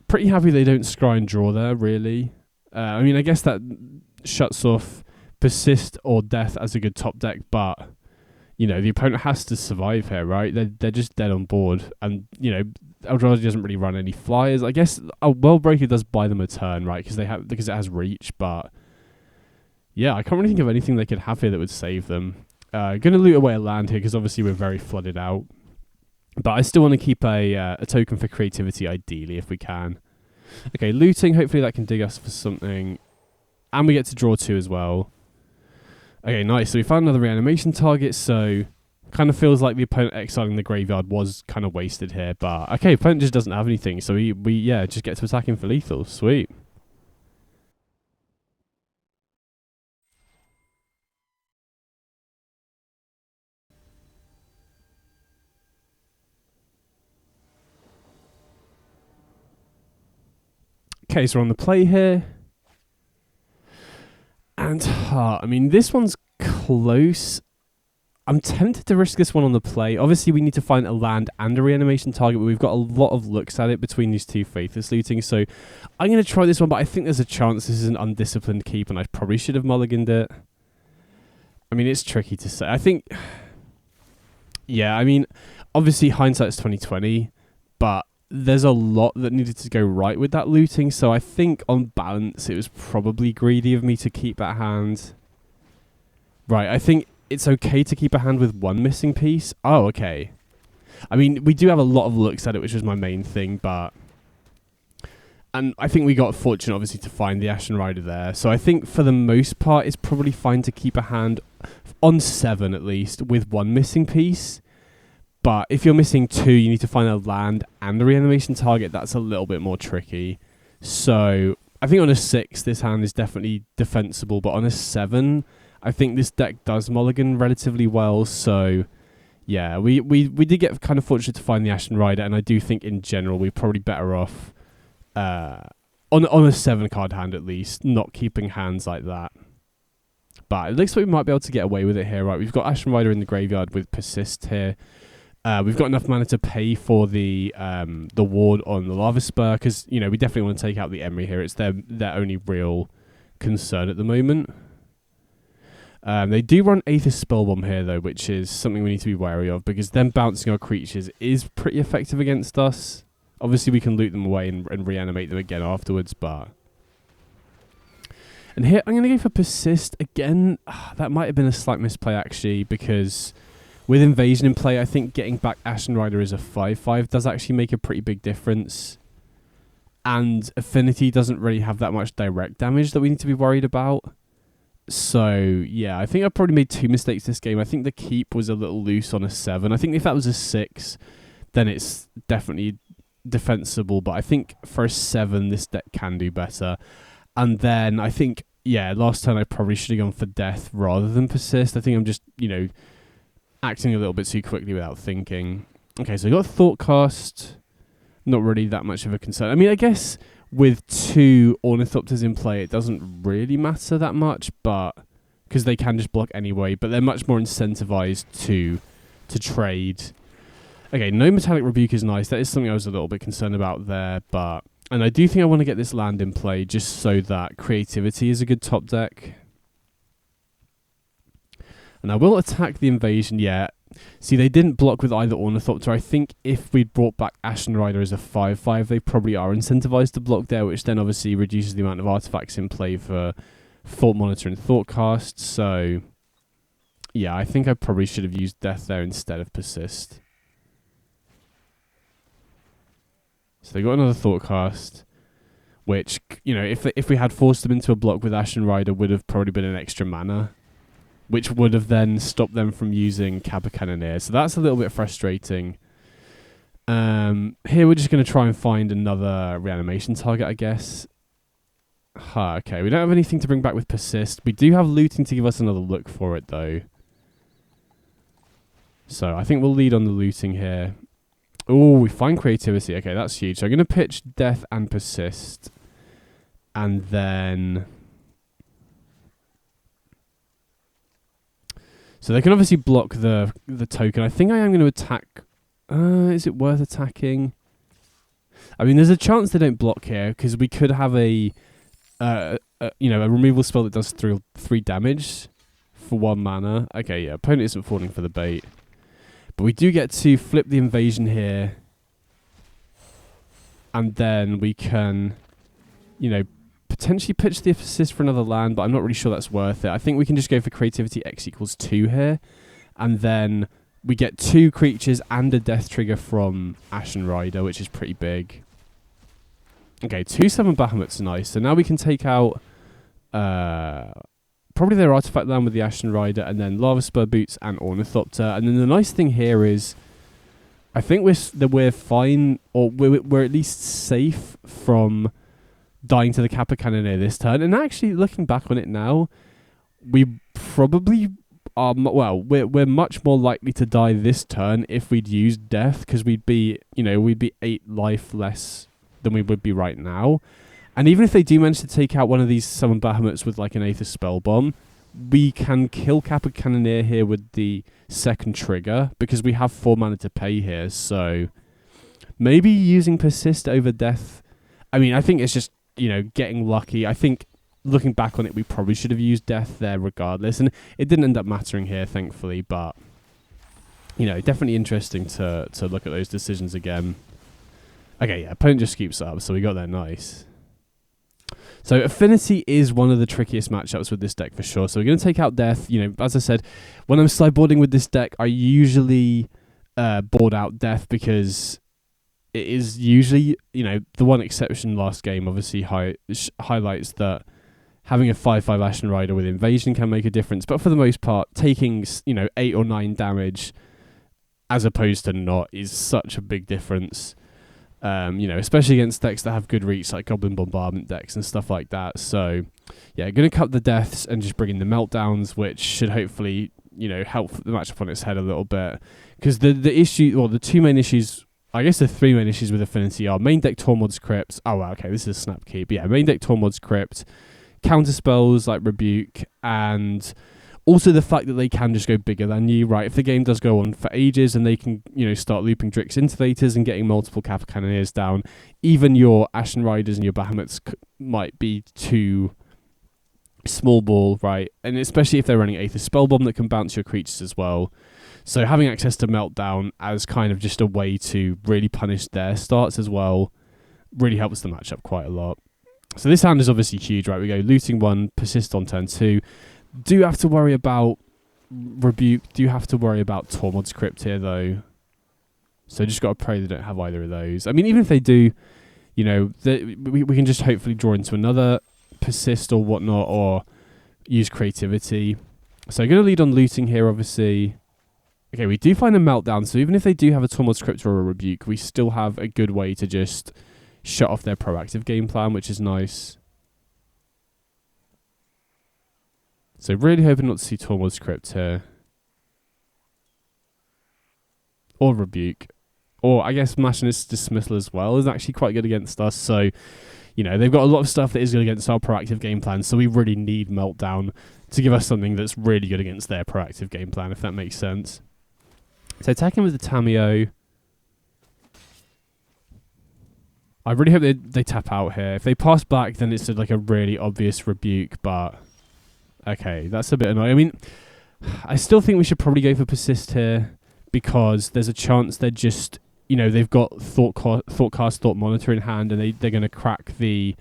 pretty happy they don't scry and draw there, really. I guess that shuts off Persist or Death as a good top deck, but, the opponent has to survive here, right? They're just dead on board, and, Eldrazi doesn't really run any flyers. I guess a Worldbreaker does buy them a turn, right? Because it has reach, but yeah, I can't really think of anything they could have here that would save them. Going to loot away a land here because obviously we're very flooded out. But I still want to keep a token for creativity, ideally, if we can. Okay, looting. Hopefully that can dig us for something. And we get to draw 2 as well. Okay, nice. So we found another reanimation target, so kind of feels like the opponent exiling the graveyard was kind of wasted here. But, okay, opponent just doesn't have anything, so we just get to attack him for lethal. Sweet. Okay, so we're on the play here. And, I mean, this one's close. I'm tempted to risk this one on the play. Obviously, we need to find a land and a reanimation target, but we've got a lot of looks at it between these two Faithless Looting. So I'm going to try this one, but I think there's a chance this is an undisciplined keep, and I probably should have mulliganed it. I mean, it's tricky to say. I think, yeah, I mean, obviously hindsight's 2020, but there's a lot that needed to go right with that looting. So I think on balance, it was probably greedy of me to keep that hand. Right, I think it's okay to keep a hand with one missing piece. Oh, okay. I mean, we do have a lot of looks at it, which was my main thing, but... And I think we got fortunate, obviously, to find the Ashen Rider there. So I think, for the most part, it's probably fine to keep a hand on 7, at least, with one missing piece. But if you're missing 2, you need to find a land and a reanimation target. That's a little bit more tricky. So I think on a 6, this hand is definitely defensible. But on a 7... I think this deck does mulligan relatively well, so yeah, we did get kind of fortunate to find the Ashen Rider, and I do think in general we're probably better off on a 7-card hand at least, not keeping hands like that. But it looks like we might be able to get away with it here, right? We've got Ashen Rider in the graveyard with Persist here. We've got enough mana to pay for the ward on the Lava Spur, because we definitely want to take out the Emery here. It's their only real concern at the moment. They do run Aether Spellbomb here, though, which is something we need to be wary of, because them bouncing our creatures is pretty effective against us. Obviously, we can loot them away and reanimate them again afterwards, but... And here, I'm going to go for Persist again. That might have been a slight misplay, actually, because with Invasion in play, I think getting back Ashen Rider as a 5/5 does actually make a pretty big difference. And Affinity doesn't really have that much direct damage that we need to be worried about. So, yeah, I think I probably made 2 mistakes this game. I think the keep was a little loose on a 7. I think if that was a 6, then it's definitely defensible. But I think for a 7, this deck can do better. And then I think, yeah, last turn I probably should have gone for Death rather than Persist. I think I'm just, acting a little bit too quickly without thinking. Okay, so we got Thoughtcast. Not really that much of a concern. I mean, I guess... with 2 Ornithopters in play, it doesn't really matter that much, but because they can just block anyway, but they're much more incentivized to trade. Okay, no Metallic Rebuke is nice. That is something I was a little bit concerned about there, and I do think I want to get this land in play just so that creativity is a good top deck. And I will attack the Invasion, yeah. See, they didn't block with either Ornithopter. I think if we'd brought back Ashen Rider as a 5/5, they probably are incentivized to block there, which then obviously reduces the amount of artifacts in play for Thought Monitor and Thoughtcast. So, yeah, I think I probably should have used Death there instead of Persist. So they got another Thoughtcast, which, if we had forced them into a block with Ashen Rider, would have probably been an extra mana, which would have then stopped them from using Kappa Cannoneer. So that's a little bit frustrating. Here we're just going to try and find another reanimation target, I guess. Okay, we don't have anything to bring back with Persist. We do have looting to give us another look for it, though. So I think we'll lead on the looting here. Oh, we find creativity. Okay, that's huge. So I'm going to pitch Death and Persist. And then... So they can obviously block the token. I think I am going to attack. Is it worth attacking? I mean, there's a chance they don't block here because we could have a removal spell that does 3 damage for 1 mana. Okay, yeah, opponent isn't falling for the bait, but we do get to flip the Invasion here, and then we can, potentially pitch the Assist for another land, but I'm not really sure that's worth it. I think we can just go for creativity X equals 2 here, and then We get 2 creatures and a death trigger from Ashen Rider, which is pretty big. Okay, 2 Summon Bahamut's nice. So now we can take out probably their artifact land with the Ashen Rider, and then Lava Spur Boots and Ornithopter. And then the nice thing here is, I think we're fine, or we're at least safe from dying to the Kappa Cannoneer this turn. And actually, looking back on it now, we probably are, well, we're much more likely to die this turn if we'd used Death, because we'd be 8 life less than we would be right now. And even if they do manage to take out one of these Summon Bahamuts with like an Aether Spell Bomb, we can kill Kappa Cannoneer here with the second trigger, because we have 4 mana to pay here. So maybe using Persist over Death. I mean, I think it's just, getting lucky. I think looking back on it, we probably should have used Death there regardless. And it didn't end up mattering here, thankfully. But, definitely interesting to look at those decisions again. Okay, yeah, opponent just scoops up, so we got there nice. So Affinity is one of the trickiest matchups with this deck for sure. So we're going to take out Death. As I said, when I'm sideboarding with this deck, I usually board out Death, because it is usually, the one exception last game obviously highlights that having a 5/5 Ashen Rider with Invasion can make a difference. But for the most part, taking 8 or 9 damage as opposed to not is such a big difference. Especially against decks that have good reach, like Goblin Bombardment decks and stuff like that. So, yeah, going to cut the Deaths and just bring in the Meltdowns, which should hopefully, help the matchup on its head a little bit. Because the issue, or the 2 main issues, I guess the 3 main issues with Affinity are main deck Tormod's Crypt. Oh, wow, okay, this is a Snap Keep. Yeah, main deck Tormod's Crypt, counter spells like Rebuke, and also the fact that they can just go bigger than you, right? If the game does go on for ages and they can, start looping Drix Intivators and getting multiple Kappa Cannoneers down, even your Ashen Riders and your Bahamuts might be too small ball, right? And especially if they're running Aether Spellbomb that can bounce your creatures as well. So having access to Meltdown as kind of just a way to really punish their starts as well really helps the matchup quite a lot. So this hand is obviously huge, right? We go looting 1, persist on turn 2. Do have to worry about Rebuke. Do have to worry about Tormod's Crypt here, though. So just got to pray they don't have either of those. I mean, even if they do, we can just hopefully draw into another persist or whatnot, or use creativity. So going to lead on looting here, obviously. Okay, we do find a Meltdown. So even if they do have a Tormod's Crypt or a Rebuke, we still have a good way to just shut off their proactive game plan, which is nice. So really hoping not to see Tormod's Crypt here. Or Rebuke. Or I guess Machinist's Dismissal as well is actually quite good against us. So, they've got a lot of stuff that is good against our proactive game plan. So we really need Meltdown to give us something that's really good against their proactive game plan, if that makes sense. So attacking with the Tamiyo. I really hope they tap out here. If they pass back, then it's like a really obvious Rebuke, but okay, that's a bit annoying. I mean, I still think we should probably go for Persist here, because there's a chance they're just, they've got Thoughtcast, Thought Monitor in hand, and they're going to crack the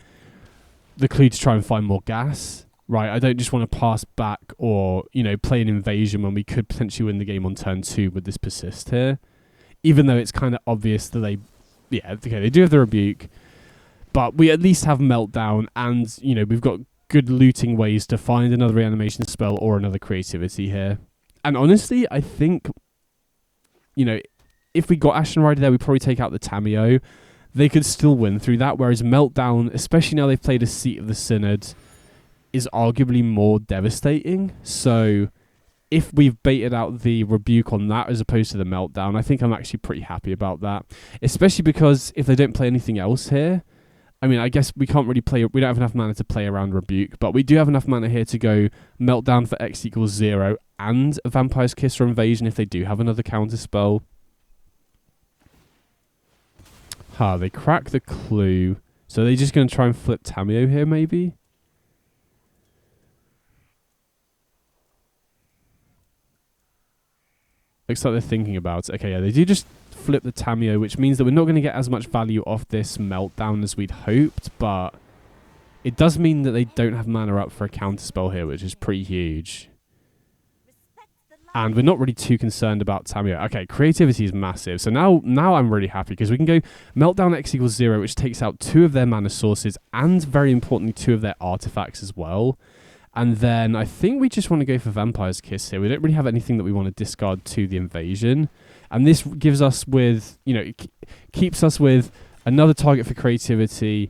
clue to try and find more gas, right? I don't just want to pass back or, play an invasion when we could potentially win the game on turn 2 with this Persist here, even though it's kind of obvious that they do have the Rebuke, but we at least have Meltdown, and, we've got good looting ways to find another reanimation spell or another creativity here. And honestly, I think, if we got Ashen Rider there, we'd probably take out the Tamiyo. They could still win through that, whereas Meltdown, especially now they've played a Seat of the Synod, is arguably more devastating. So if we've baited out the Rebuke on that as opposed to the Meltdown, I think I'm actually pretty happy about that. Especially because if they don't play anything else here, I mean, I guess we can't really play, we don't have enough mana to play around Rebuke, but we do have enough mana here to go Meltdown for X equals 0 and a Vampire's Kiss or Invasion if they do have another counter spell. They crack the clue. So they're just going to try and flip Tamiyo here, maybe? Looks like they're thinking about it. Okay, yeah, they do just flip the Tamiyo, which means that we're not going to get as much value off this Meltdown as we'd hoped, but it does mean that they don't have mana up for a counterspell here, which is pretty huge. And we're not really too concerned about Tamiyo. Okay, creativity is massive. So now I'm really happy because we can go Meltdown X equals 0, which takes out 2 of their mana sources and, very importantly, 2 of their artifacts as well. And then I think we just want to go for Vampire's Kiss here. We don't really have anything that we want to discard to the invasion. And this gives us with, keeps us with another target for creativity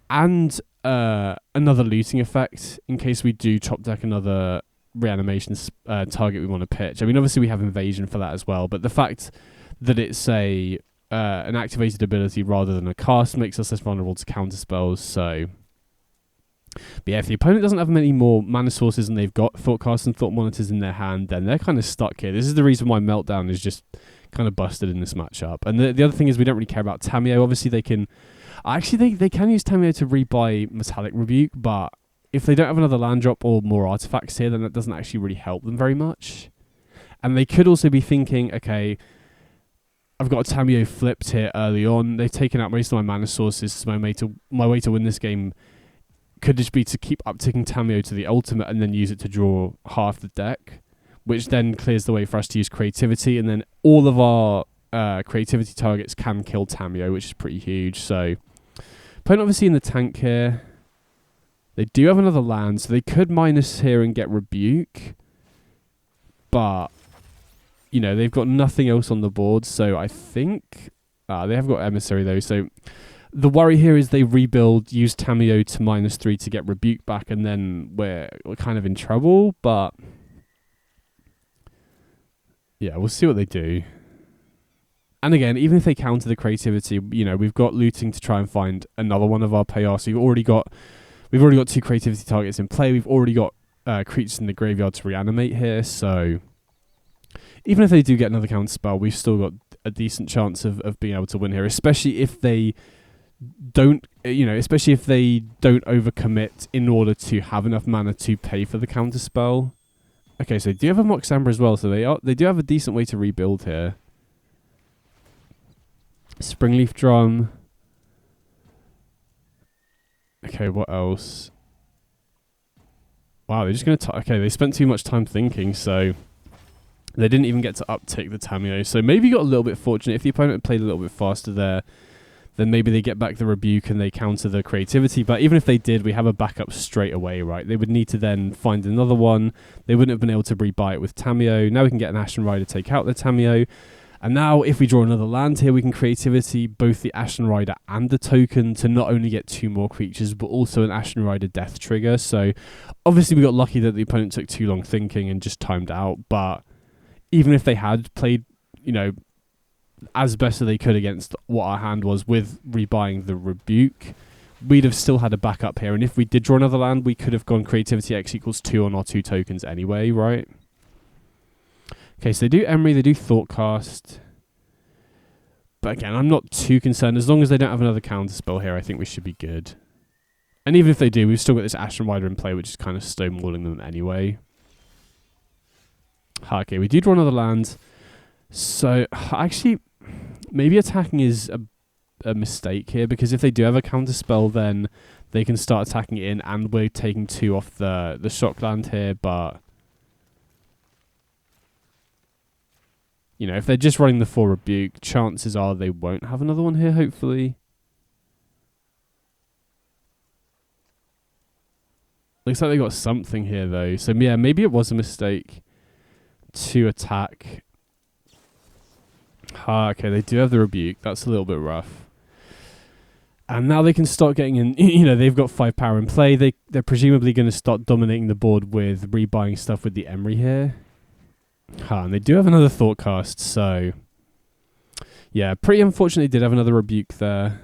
and another looting effect in case we do top deck another reanimation target we want to pitch. I mean, obviously we have invasion for that as well, but the fact that it's an activated ability rather than a cast makes us less vulnerable to counter spells. So, but yeah, if the opponent doesn't have many more mana sources and they've got Thoughtcast and Thought Monitors in their hand, then they're kind of stuck here. This is the reason why Meltdown is just kind of busted in this matchup. And the other thing is we don't really care about Tamiyo. Obviously they can use Tamiyo to rebuy Metallic Rebuke, but if they don't have another land drop or more artifacts here, then that doesn't actually really help them very much. And they could also be thinking, okay, I've got a Tamiyo flipped here early on. They've taken out most of my mana sources. So my way to win this game could just be to keep upticking Tamiyo to the ultimate and then use it to draw half the deck, which then clears the way for us to use creativity. And then all of our creativity targets can kill Tamiyo, which is pretty huge. So, opponent obviously in the tank here. They do have another land, so they could minus here and get Rebuke. But, they've got nothing else on the board, so I think... they have got Emissary, though, so... The worry here is they rebuild, use Tamiyo to -3 to get Rebuke back, and then we're kind of in trouble, but... Yeah, we'll see what they do. And again, even if they counter the creativity, we've got looting to try and find another one of our payoffs. We've already got 2 creativity targets in play. We've already got creatures in the graveyard to reanimate here. So even if they do get another counter spell, we've still got a decent chance of being able to win here, especially if they don't overcommit in order to have enough mana to pay for the counter spell. Okay, so they do have a Mox Amber as well, so they do have a decent way to rebuild here. Springleaf Drum. Okay, what else? Wow, they're just going to... Okay, they spent too much time thinking, so... They didn't even get to uptick the Tamiyo. So maybe got a little bit fortunate. If the opponent played a little bit faster there, then maybe they get back the Rebuke and they counter the creativity. But even if they did, we have a backup straight away, right? They would need to then find another one. They wouldn't have been able to rebuy it with Tamiyo. Now we can get an Ashen Rider, take out the Tamiyo. And now, if we draw another land here, we can creativity both the Ashen Rider and the token to not only get 2 more creatures, but also an Ashen Rider death trigger. So, obviously, we got lucky that the opponent took too long thinking and just timed out. But even if they had played, as best as they could against what our hand was with rebuying the Rebuke, we'd have still had a backup here. And if we did draw another land, we could have gone creativity X equals 2 on our 2 tokens anyway, right? Okay, so they do Emery, they do Thoughtcast. But again, I'm not too concerned. As long as they don't have another counterspell here, I think we should be good. And even if they do, we've still got this Ashen Rider in play, which is kind of stonewalling them anyway. Okay, we do draw another land. So, actually, maybe attacking is a mistake here, because if they do have a counterspell, then they can start attacking it in, and we're taking 2 off the shock land here, but... if they're just running the 4 Rebuke, chances are they won't have another one here, hopefully. Looks like they got something here, though. So, yeah, maybe it was a mistake to attack. Okay, they do have the Rebuke. That's a little bit rough. And now they can start getting in... they've got 5 power in play. They're presumably going to start dominating the board with rebuying stuff with the Emery here. And they do have another Thoughtcast, so... Yeah, pretty unfortunate they did have another Rebuke there.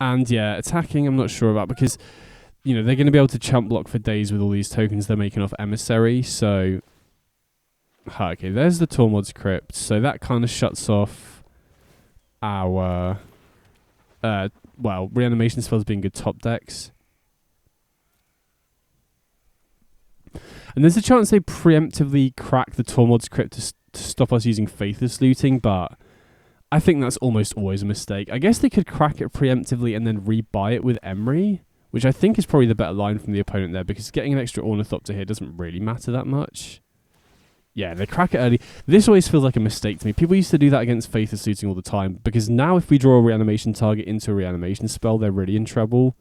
And yeah, attacking I'm not sure about, because, they're going to be able to chump block for days with all these tokens they're making off Emissary, so... Okay, there's the Tormod's Crypt, so that kind of shuts off our... reanimation spells being good top decks. And there's a chance they preemptively crack the Tormod's Crypt to stop us using Faithless Looting, but I think that's almost always a mistake. I guess they could crack it preemptively and then rebuy it with Emery, which I think is probably the better line from the opponent there, because getting an extra Ornithopter here doesn't really matter that much. Yeah, they crack it early. This always feels like a mistake to me. People used to do that against Faithless Looting all the time, because now if we draw a reanimation target into a reanimation spell, they're really in trouble.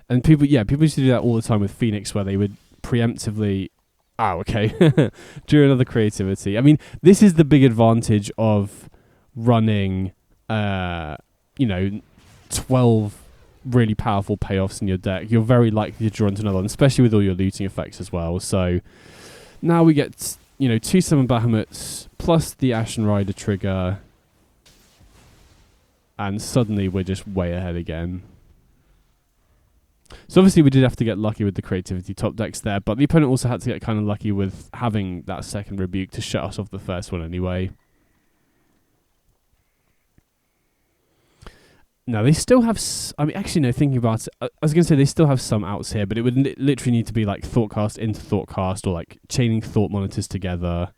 And people used to do that all the time with Phoenix, where they would preemptively... Oh, okay. Drew another creativity. I mean, this is the big advantage of running, 12 really powerful payoffs in your deck. You're very likely to draw into another one, especially with all your looting effects as well. So now we get, 2 Summon Bahamut's plus the Ashen Rider trigger, and suddenly we're just way ahead again. So obviously we did have to get lucky with the creativity top decks there, but the opponent also had to get kind of lucky with having that second rebuke to shut us off the first one anyway. Now they still have... thinking about it, I was going to say they still have some outs here, but it would literally need to be like Thoughtcast into Thoughtcast, or like chaining Thought Monitors together.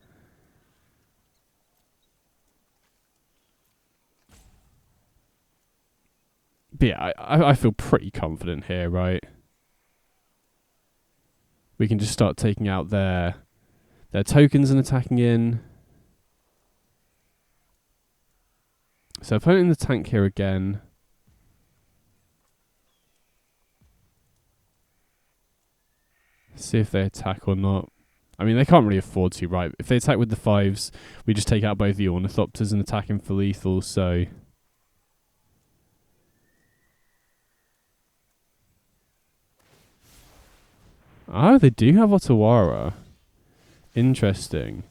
But yeah, I feel pretty confident here, right? We can just start taking out their tokens and attacking in. So opponent in the tank here again. See if they attack or not. I mean, they can't really afford to, right? If they attack with the 5s, we just take out both the Ornithopters and attack him for lethal, so... Oh, they do have Otawara. Interesting.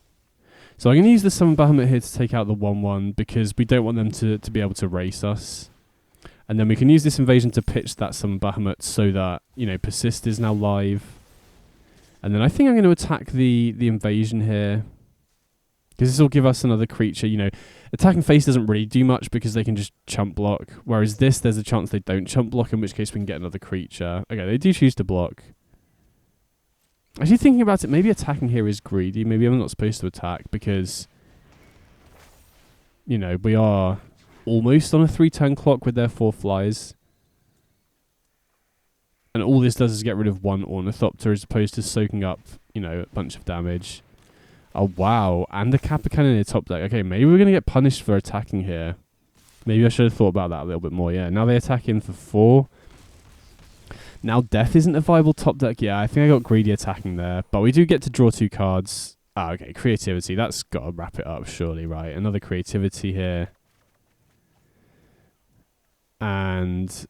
So I'm going to use the Summon Bahamut here to take out the 1-1, because we don't want them to be able to race us. And then we can use this invasion to pitch that Summon Bahamut so that, Persist is now live. And then I think I'm going to attack the invasion here, because this will give us another creature. Attacking face doesn't really do much because they can just chump block. Whereas this, there's a chance they don't chump block, in which case we can get another creature. Okay, they do choose to block. Actually, thinking about it, maybe attacking here is greedy. Maybe I'm not supposed to attack because, we are almost on a 3-turn clock with their 4 flies. And all this does is get rid of 1 Ornithopter as opposed to soaking up, a bunch of damage. Oh, wow. And the Kappa Cannon in the top deck. Okay, maybe we're going to get punished for attacking here. Maybe I should have thought about that a little bit more. Yeah, now they attack in for 4. Now Death isn't a viable top deck. Yeah, I think I got greedy attacking there. But we do get to draw 2 cards. Ah, okay, creativity. That's got to wrap it up, surely, right? Another creativity here. And...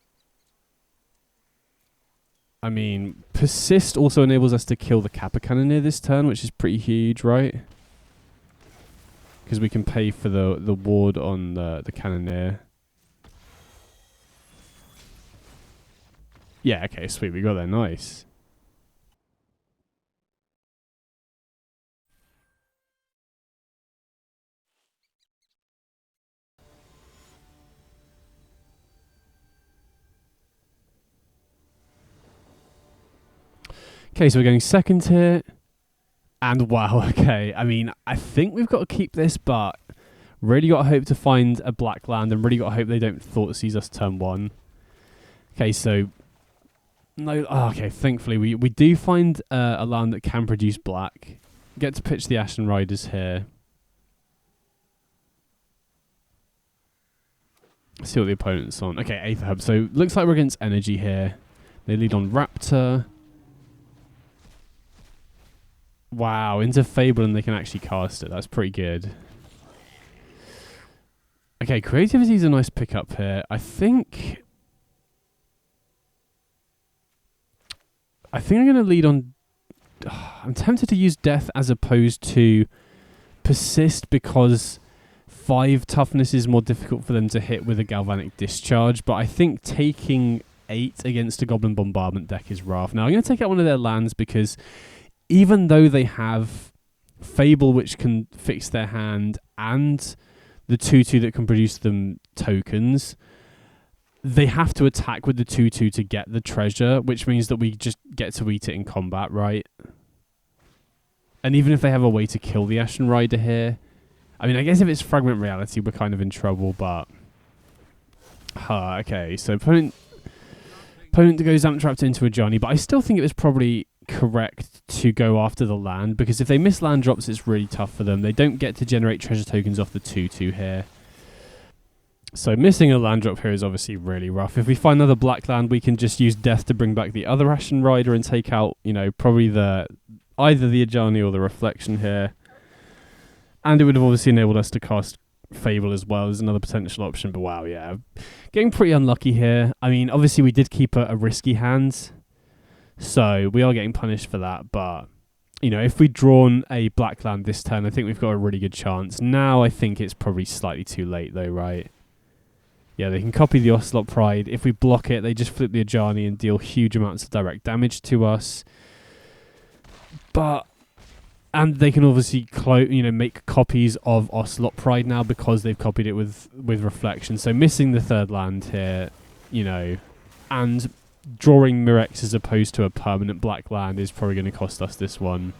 I mean, Persist also enables us to kill the Kappa Cannoneer this turn, which is pretty huge, right? Because we can pay for the ward on the Cannoneer. Yeah, okay, sweet. We got there. Nice. Okay, so we're going second here. And wow, okay. I mean, I think we've got to keep this, but really got to hope to find a black land and really got to hope they don't Thought Seize us turn 1. Okay, so... No, okay, thankfully we do find a land that can produce black. Get to pitch the Ashen Riders here. See what the opponent's on. Okay, 8th hub. So looks like we're against energy here. They lead on Raptor. Wow, into Fable and they can actually cast it. That's pretty good. Okay, creativity is a nice pickup here. I think I'm going to lead on... I'm tempted to use Death as opposed to Persist because 5 toughness is more difficult for them to hit with a Galvanic Discharge, but I think taking 8 against a Goblin Bombardment deck is rough. Now, I'm going to take out one of their lands because even though they have Fable, which can fix their hand, and the 2-2 that can produce them tokens, they have to attack with the 2-2 to get the treasure, which means that we just get to eat it in combat, right? And even if they have a way to kill the Ashen Rider here, I mean, I guess if it's Fragment Reality, we're kind of in trouble, but... okay, so opponent goes Amp Trapped into a Johnny, but I still think it was probably correct to go after the land, because if they miss land drops, it's really tough for them. They don't get to generate treasure tokens off the 2/2 here. So missing a land drop here is obviously really rough. If we find another black land, we can just use Death to bring back the other Ashen Rider and take out, you know, probably either the Ajani or the Reflection here. And it would have obviously enabled us to cast Fable as well as another potential option. But wow, yeah. Getting pretty unlucky here. I mean, obviously we did keep a risky hand, so we are getting punished for that. But, you know, if we'd drawn a black land this turn, I think we've got a really good chance. Now I think it's probably slightly too late though, right? Yeah, they can copy the Ocelot Pride. If we block it, they just flip the Ajani and deal huge amounts of direct damage to us. And they can obviously make copies of Ocelot Pride now because they've copied it with Reflection. So missing the third land here, you know, and drawing Mirex as opposed to a permanent black land is probably going to cost us this one.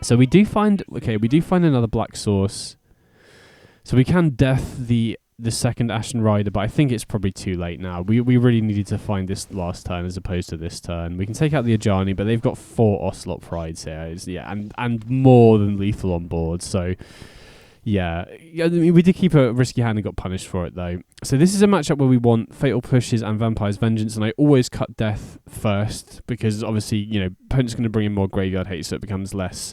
So we do find another black source. So we can Death the second Ashen Rider, but I think it's probably too late now. We really needed to find this last turn as opposed to this turn. We can take out the Ajani, but they've got 4 Ocelot Prides here. And more than lethal on board. So, yeah. I mean, we did keep a risky hand and got punished for it, though. So this is a matchup where we want Fatal Pushes and Vampire's Vengeance, and I always cut Death first because, obviously, you know, opponent's going to bring in more Graveyard Hate, so it becomes less...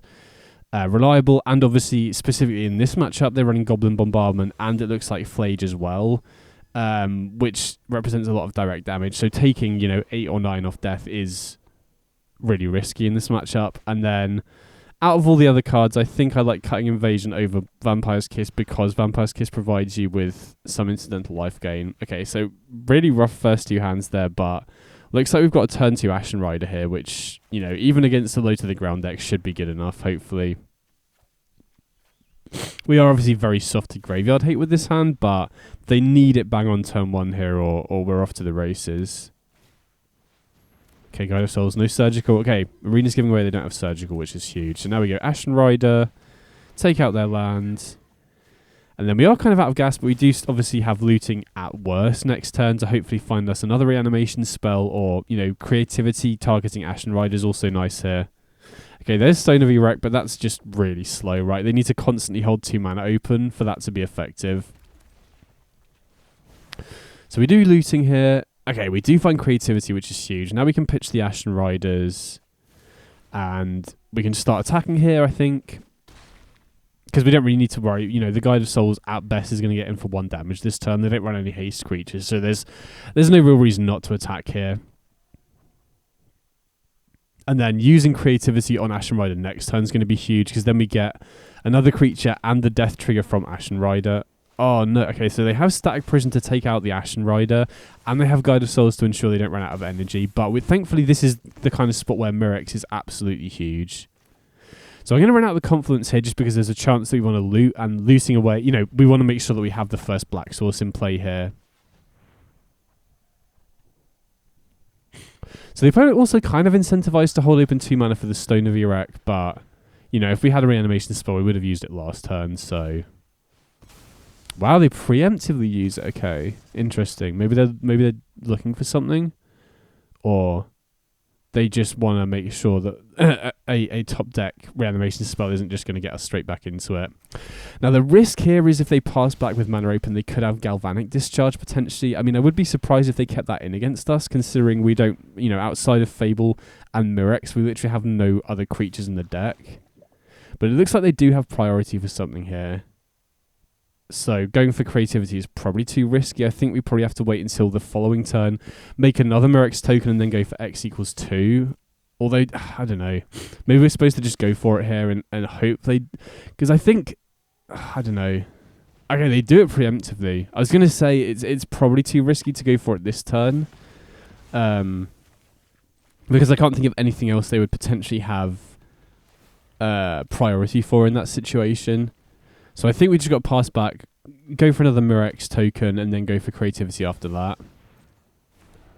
reliable, and obviously specifically in this matchup they're running Goblin Bombardment and it looks like Flage as well, which represents a lot of direct damage, so taking, you know, 8 or 9 off Death is really risky in this matchup. And then out of all the other cards, I think I like cutting Invasion over Vampire's Kiss because Vampire's Kiss provides you with some incidental life gain. Okay, so really rough first 2 hands there, but looks like we've got a turn 2 Ashen Rider here, which, you know, even against the low to the ground deck should be good enough, hopefully. We are obviously very soft to Graveyard Hate with this hand, but they need it bang on turn 1 here or we're off to the races. Okay, Guide of Souls, no Surgical. Okay, Arena's giving away they don't have Surgical, which is huge. So now we go Ashen Rider, take out their land. And then we are kind of out of gas, but we do obviously have looting at worst next turn to hopefully find us another reanimation spell or, you know, creativity targeting Ashen Rider is also nice here. Okay, there's Stone of Erect, but that's just really slow, right? They need to constantly hold 2 mana open for that to be effective. So we do looting here. Okay, we do find creativity, which is huge. Now we can pitch the Ashen Riders and we can start attacking here, I think. Because we don't really need to worry. You know, the Guide of Souls at best is going to get in for 1 damage this turn. They don't run any haste creatures, so there's no real reason not to attack here. And then using creativity on Ashen Rider next turn is going to be huge, because then we get another creature and the death trigger from Ashen Rider. Oh, no. Okay, so they have Static Prison to take out the Ashen Rider, and they have Guide of Souls to ensure they don't run out of energy. But thankfully, this is the kind of spot where Mirex is absolutely huge. So I'm going to run out the Confluence here just because there's a chance that we want to loot, and looting away, you know, we want to make sure that we have the first black source in play here. So the opponent also kind of incentivized to hold open 2 mana for the Stone of Erect, but, you know, if we had a reanimation spell, we would have used it last turn, so... Wow, they preemptively use it. Okay, interesting. Maybe they're looking for something, or they just want to make sure that a top deck reanimation spell isn't just going to get us straight back into it. Now the risk here is if they pass back with mana open, they could have Galvanic Discharge potentially. I mean, I would be surprised if they kept that in against us, considering we don't, you know, outside of Fable and Mirex, we literally have no other creatures in the deck. But it looks like they do have priority for something here. So going for creativity is probably too risky. I think we probably have to wait until the following turn, make another Mirex token, and then go for X equals 2. Although, I don't know. Maybe we're supposed to just go for it here and hope they... Because I think... I don't know. Okay, they do it preemptively. I was going to say it's probably too risky to go for it this turn. Because I can't think of anything else they would potentially have priority for in that situation. So I think we just got passed back, go for another Mirex token, and then go for creativity after that.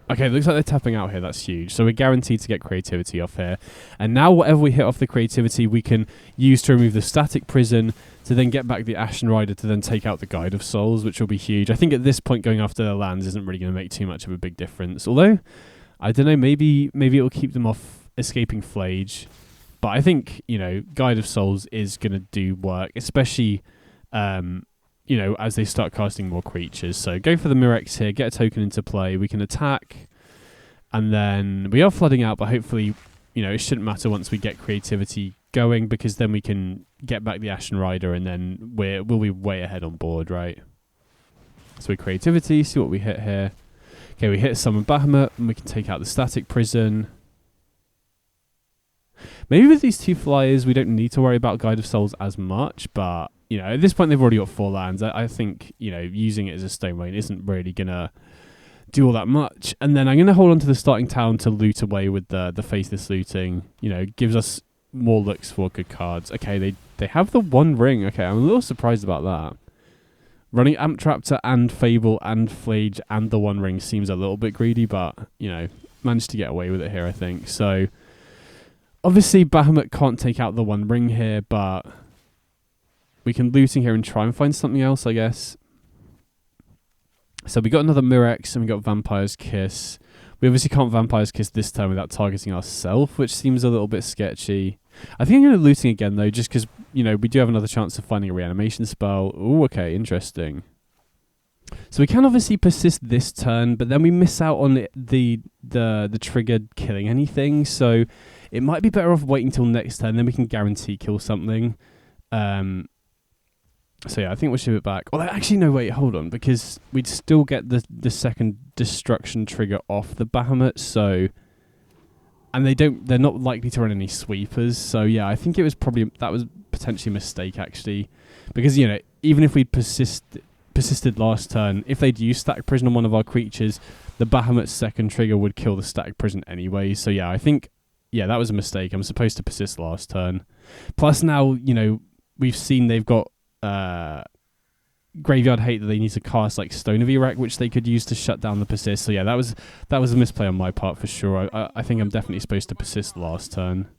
Okay, looks like they're tapping out here. That's huge. So we're guaranteed to get creativity off here. And now whatever we hit off the creativity, we can use to remove the static prison, to then get back the Ashen Rider, to then take out the Guide of Souls, which will be huge. I think at this point going after the lands isn't really going to make too much of a big difference. Although, I don't know, maybe it'll keep them off Escaping Flage. But I think, you know, Guide of Souls is going to do work, especially, you know, as they start casting more creatures. So go for the Mirex here, get a token into play. We can attack, and then we are flooding out, but hopefully, you know, it shouldn't matter once we get creativity going, because then we can get back the Ashen Rider, and then we'll be way ahead on board, right? So we creativity, see what we hit here. Okay, we hit Summon Bahamut, and we can take out the Static Prison. Maybe with these 2 flyers, we don't need to worry about Guide of Souls as much, but, you know, at this point they've already got 4 lands. I think, you know, using it as a stone rain isn't really going to do all that much. And then I'm going to hold on to the starting town to loot away with the Faithless Looting. You know, gives us more looks for good cards. Okay, they have the 1 ring. Okay, I'm a little surprised about that. Running Amptraptor and Fable and Flage and the 1 ring seems a little bit greedy, but, you know, managed to get away with it here, I think. So, obviously, Bahamut can't take out the 1 ring here, but we can looting here and try and find something else, I guess. So we got another Mirex and we got Vampire's Kiss. We obviously can't Vampire's Kiss this turn without targeting ourselves, which seems a little bit sketchy. I think I'm going to looting again, though, just because, you know, we do have another chance of finding a reanimation spell. Ooh, okay, interesting. So we can obviously persist this turn, but then we miss out on the trigger killing anything. So it might be better off waiting till next turn, then we can guarantee kill something. So yeah, I think we'll ship it back. Oh, actually, no, wait, hold on, because we'd still get the second destruction trigger off the Bahamut, so... And they're not likely to run any sweepers, so yeah, I think that was potentially a mistake, actually. Because, you know, even if we'd persisted last turn, if they'd used Static Prison on one of our creatures, the Bahamut's second trigger would kill the Static Prison anyway, so yeah, I think... Yeah, that was a mistake. I'm supposed to persist last turn. Plus now, you know, we've seen they've got Graveyard Hate that they need to cast like Stone of Erect, which they could use to shut down the persist. So yeah, that was a misplay on my part for sure. I think I'm definitely supposed to persist last turn.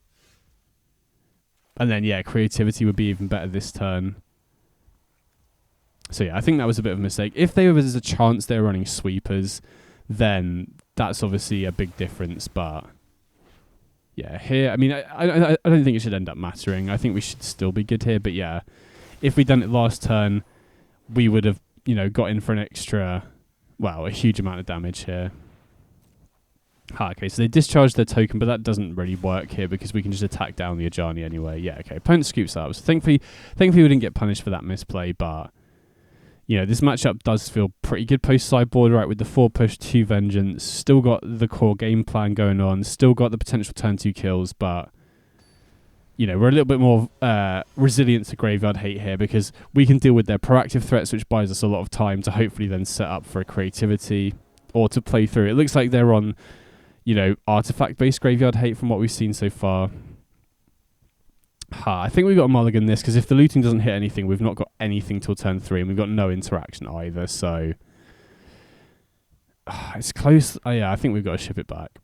And then yeah, creativity would be even better this turn. So yeah, I think that was a bit of a mistake. If there was a chance they were running sweepers, then that's obviously a big difference, but... Yeah, here, I mean, I don't think it should end up mattering. I think we should still be good here. But yeah, if we'd done it last turn, we would have, you know, got in for an extra, well, a huge amount of damage here. Okay, so they discharged their token, but that doesn't really work here because we can just attack down the Ajani anyway. Yeah, okay, opponent scoops up. So thankfully we didn't get punished for that misplay, but... You know, this matchup does feel pretty good post-sideboard, right, with the 4 push, 2 vengeance, still got the core game plan going on, still got the potential turn 2 kills, but, you know, we're a little bit more resilient to Graveyard Hate here because we can deal with their proactive threats, which buys us a lot of time to hopefully then set up for a creativity or to play through. It looks like they're on, you know, artifact-based Graveyard Hate from what we've seen so far. I think we've got to mulligan this, because if the looting doesn't hit anything, we've not got anything till turn 3, and we've got no interaction either, so... it's close. Oh yeah, I think we've got to ship it back.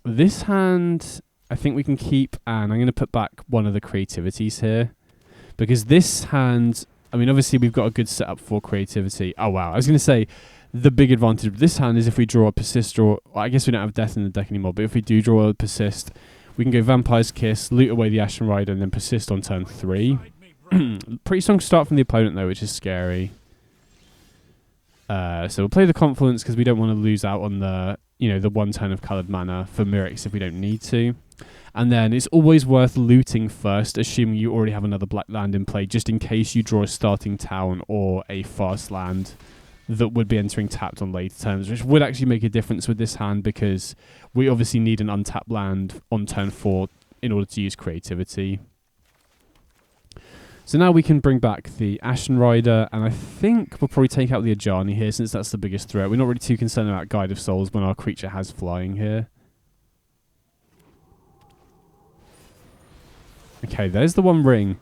This hand, I think we can keep, and I'm going to put back one of the creativities here, because this hand... I mean, obviously, we've got a good setup for creativity. Oh, wow. I was going to say, the big advantage of this hand is if we draw a persist, or... I guess we don't have death in the deck anymore, but if we do draw a persist... We can go Vampire's Kiss, loot away the Ashen Rider, and then persist on turn 3. Pretty strong start from the opponent, though, which is scary. So we'll play the Confluence because we don't want to lose out on the, you know, the 1 turn of coloured mana for Mirex if we don't need to. And then it's always worth looting first, assuming you already have another black land in play, just in case you draw a starting town or a fast land that would be entering tapped on later turns, which would actually make a difference with this hand because we obviously need an untapped land on turn 4 in order to use creativity. So now we can bring back the Ashen Rider, and I think we'll probably take out the Ajani here since that's the biggest threat. We're not really too concerned about Guide of Souls when our creature has flying here. Okay, there's the 1 ring.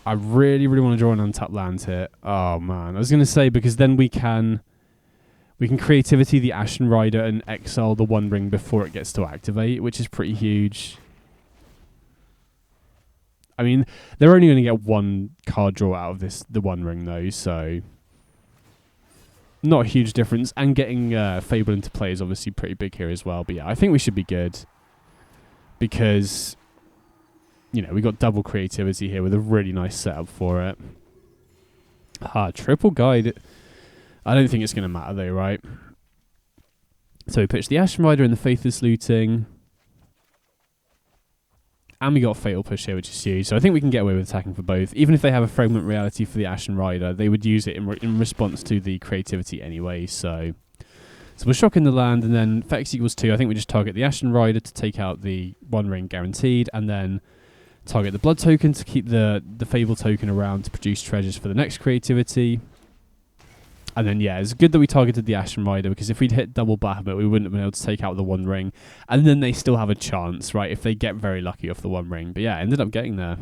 I really, really want to draw an untapped land here. Oh, man. I was going to say, because then we can We can Creativity the Ashen Rider and exile the One Ring before it gets to activate, which is pretty huge. I mean, they're only going to get one card draw out of the One Ring though, so not a huge difference. And getting Fable into play is obviously pretty big here as well. But yeah, I think we should be good because, you know, we got double Creativity here with a really nice setup for it. Triple Guide. I don't think it's going to matter though, right? So we pitched the Ashen Rider and the Faithless Looting. And we got Fatal Push here, which is huge. So I think we can get away with attacking for both. Even if they have a Fragment Reality for the Ashen Rider, they would use it in response to the Creativity anyway. So we're shocking the land, and then for X equals 2, I think we just target the Ashen Rider to take out the One Ring guaranteed, and then target the Blood token to keep the Fable token around to produce treasures for the next Creativity. And then, yeah, it's good that we targeted the Ashen Rider, because if we'd hit double Bahamut, we wouldn't have been able to take out the One Ring. And then they still have a chance, right, if they get very lucky off the One Ring. But yeah, ended up getting there.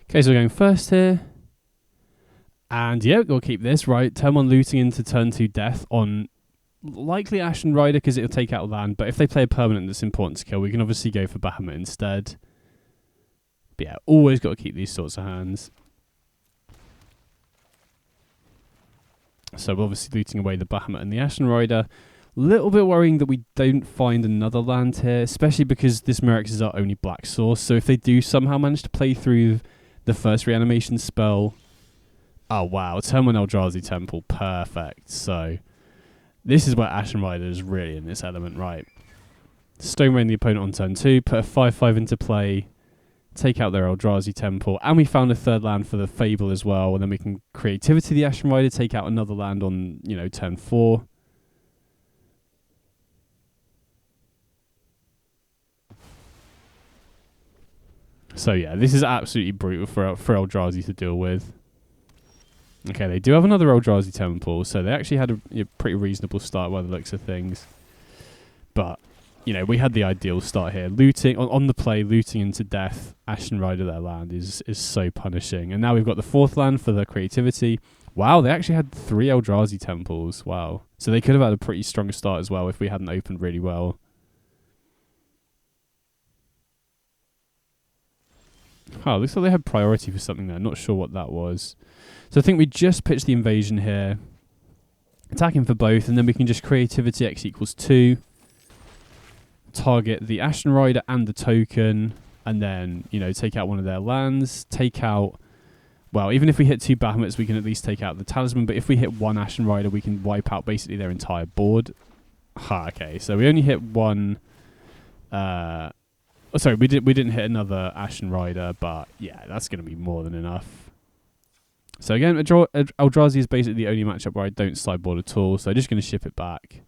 Okay, so we're going first here. And yeah, we'll keep this, right? Turn 1 Looting into turn 2 Death on likely Ashen Rider because it'll take out land, but if they play a permanent that's important to kill, we can obviously go for Bahamut instead. But yeah, always got to keep these sorts of hands. So we're obviously looting away the Bahamut and the Ashen Rider. Little bit worrying that we don't find another land here, especially because this Mirrex is our only black source. So if they do somehow manage to play through the first reanimation spell... Oh wow, turn 1 Eldrazi Temple, perfect. So this is where Ashen Rider is really in this element, right? Stone Rain the opponent on turn 2, put a 5/5 into play, take out their Eldrazi Temple, and we found a third land for the Fable as well, and then we can Creativity the Ashen Rider, take out another land on, you know, turn 4. So yeah, this is absolutely brutal for Eldrazi to deal with. Okay, they do have another Eldrazi Temple, so they actually had a pretty reasonable start by the looks of things. But, you know, we had the ideal start here. Looting, on the play, looting into death, Ashen Rider their land is so punishing. And now we've got the 4th land for the Creativity. Wow, they actually had 3 Eldrazi Temples. Wow. So they could have had a pretty strong start as well if we hadn't opened really well. Oh, looks like they had priority for something there. Not sure what that was. So I think we just pitched the invasion here. Attacking for both, and then we can just Creativity X equals 2. Target the Ashen Rider and the token, and then, you know, take out one of their lands. Take out... Well, even if we hit 2 Bahamuts, we can at least take out the Talisman, but if we hit 1 Ashen Rider, we can wipe out basically their entire board. Okay, so we only hit 1... sorry, we didn't hit another Ashen Rider, but yeah, that's going to be more than enough. So again, Eldrazi is basically the only matchup where I don't sideboard at all, so I'm just going to ship it back.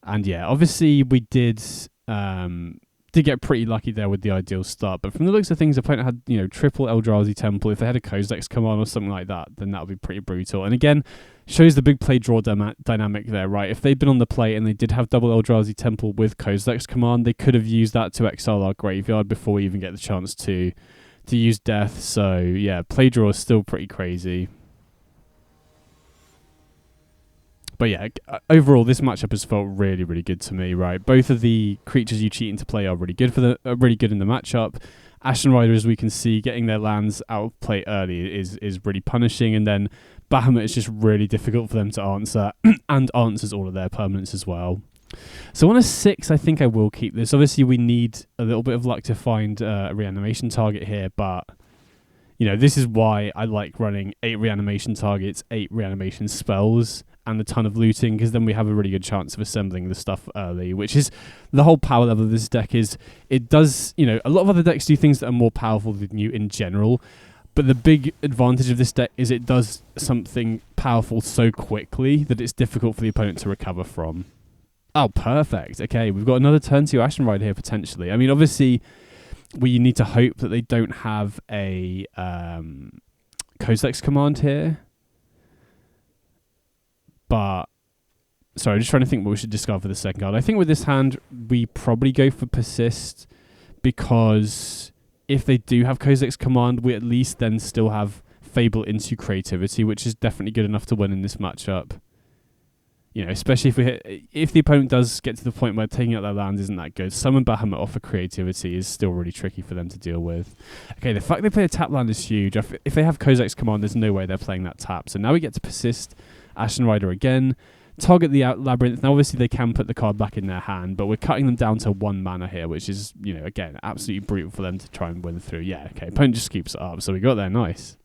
And yeah, obviously we did get pretty lucky there with the ideal start, but from the looks of things, the opponent had, you know, triple Eldrazi Temple. If they had a Kozilek's come on or something like that, then that would be pretty brutal. And again, shows the big play draw dynamic there, right? If they'd been on the play and they did have double Eldrazi Temple with Kozilek's command, they could have used that to exile our graveyard before we even get the chance to use death. So yeah, play draw is still pretty crazy. But yeah, overall this matchup has felt really, really good to me, right? Both of the creatures you cheat into play are really good really good in the matchup. Ashen Rider, as we can see, getting their lands out of play early is really punishing, and then Bahamut is just really difficult for them to answer, and answers all of their permanents as well. So on a 6, I think I will keep this. Obviously, we need a little bit of luck to find a reanimation target here, but, you know, this is why I like running 8 reanimation targets, 8 reanimation spells, and a ton of looting, because then we have a really good chance of assembling the stuff early, which is the whole power level of this deck. Is it does, you know, a lot of other decks do things that are more powerful than you in general, but the big advantage of this deck is it does something powerful so quickly that it's difficult for the opponent to recover from. Oh, perfect. Okay, we've got another turn 2 Ashen Rider here, potentially. I mean, obviously, we need to hope that they don't have a Kozilek's command here. But, sorry, I'm just trying to think what we should discard for the second card. I think with this hand, we probably go for Persist, because if they do have Kozilek's Command, we at least then still have Fable into Creativity, which is definitely good enough to win in this matchup. You know, especially if the opponent does get to the point where taking out their land isn't that good, Summon Bahamut off for Creativity is still really tricky for them to deal with. Okay, the fact they play a tap land is huge. If they have Kozilek's Command, there's no way they're playing that tap. So now we get to persist Ashen Rider again, target the Labyrinth. Now obviously they can put the card back in their hand, but we're cutting them down to 1 mana here, which is, you know, again, absolutely brutal for them to try and win through. Yeah, okay, opponent just keeps it up, so we got there, nice.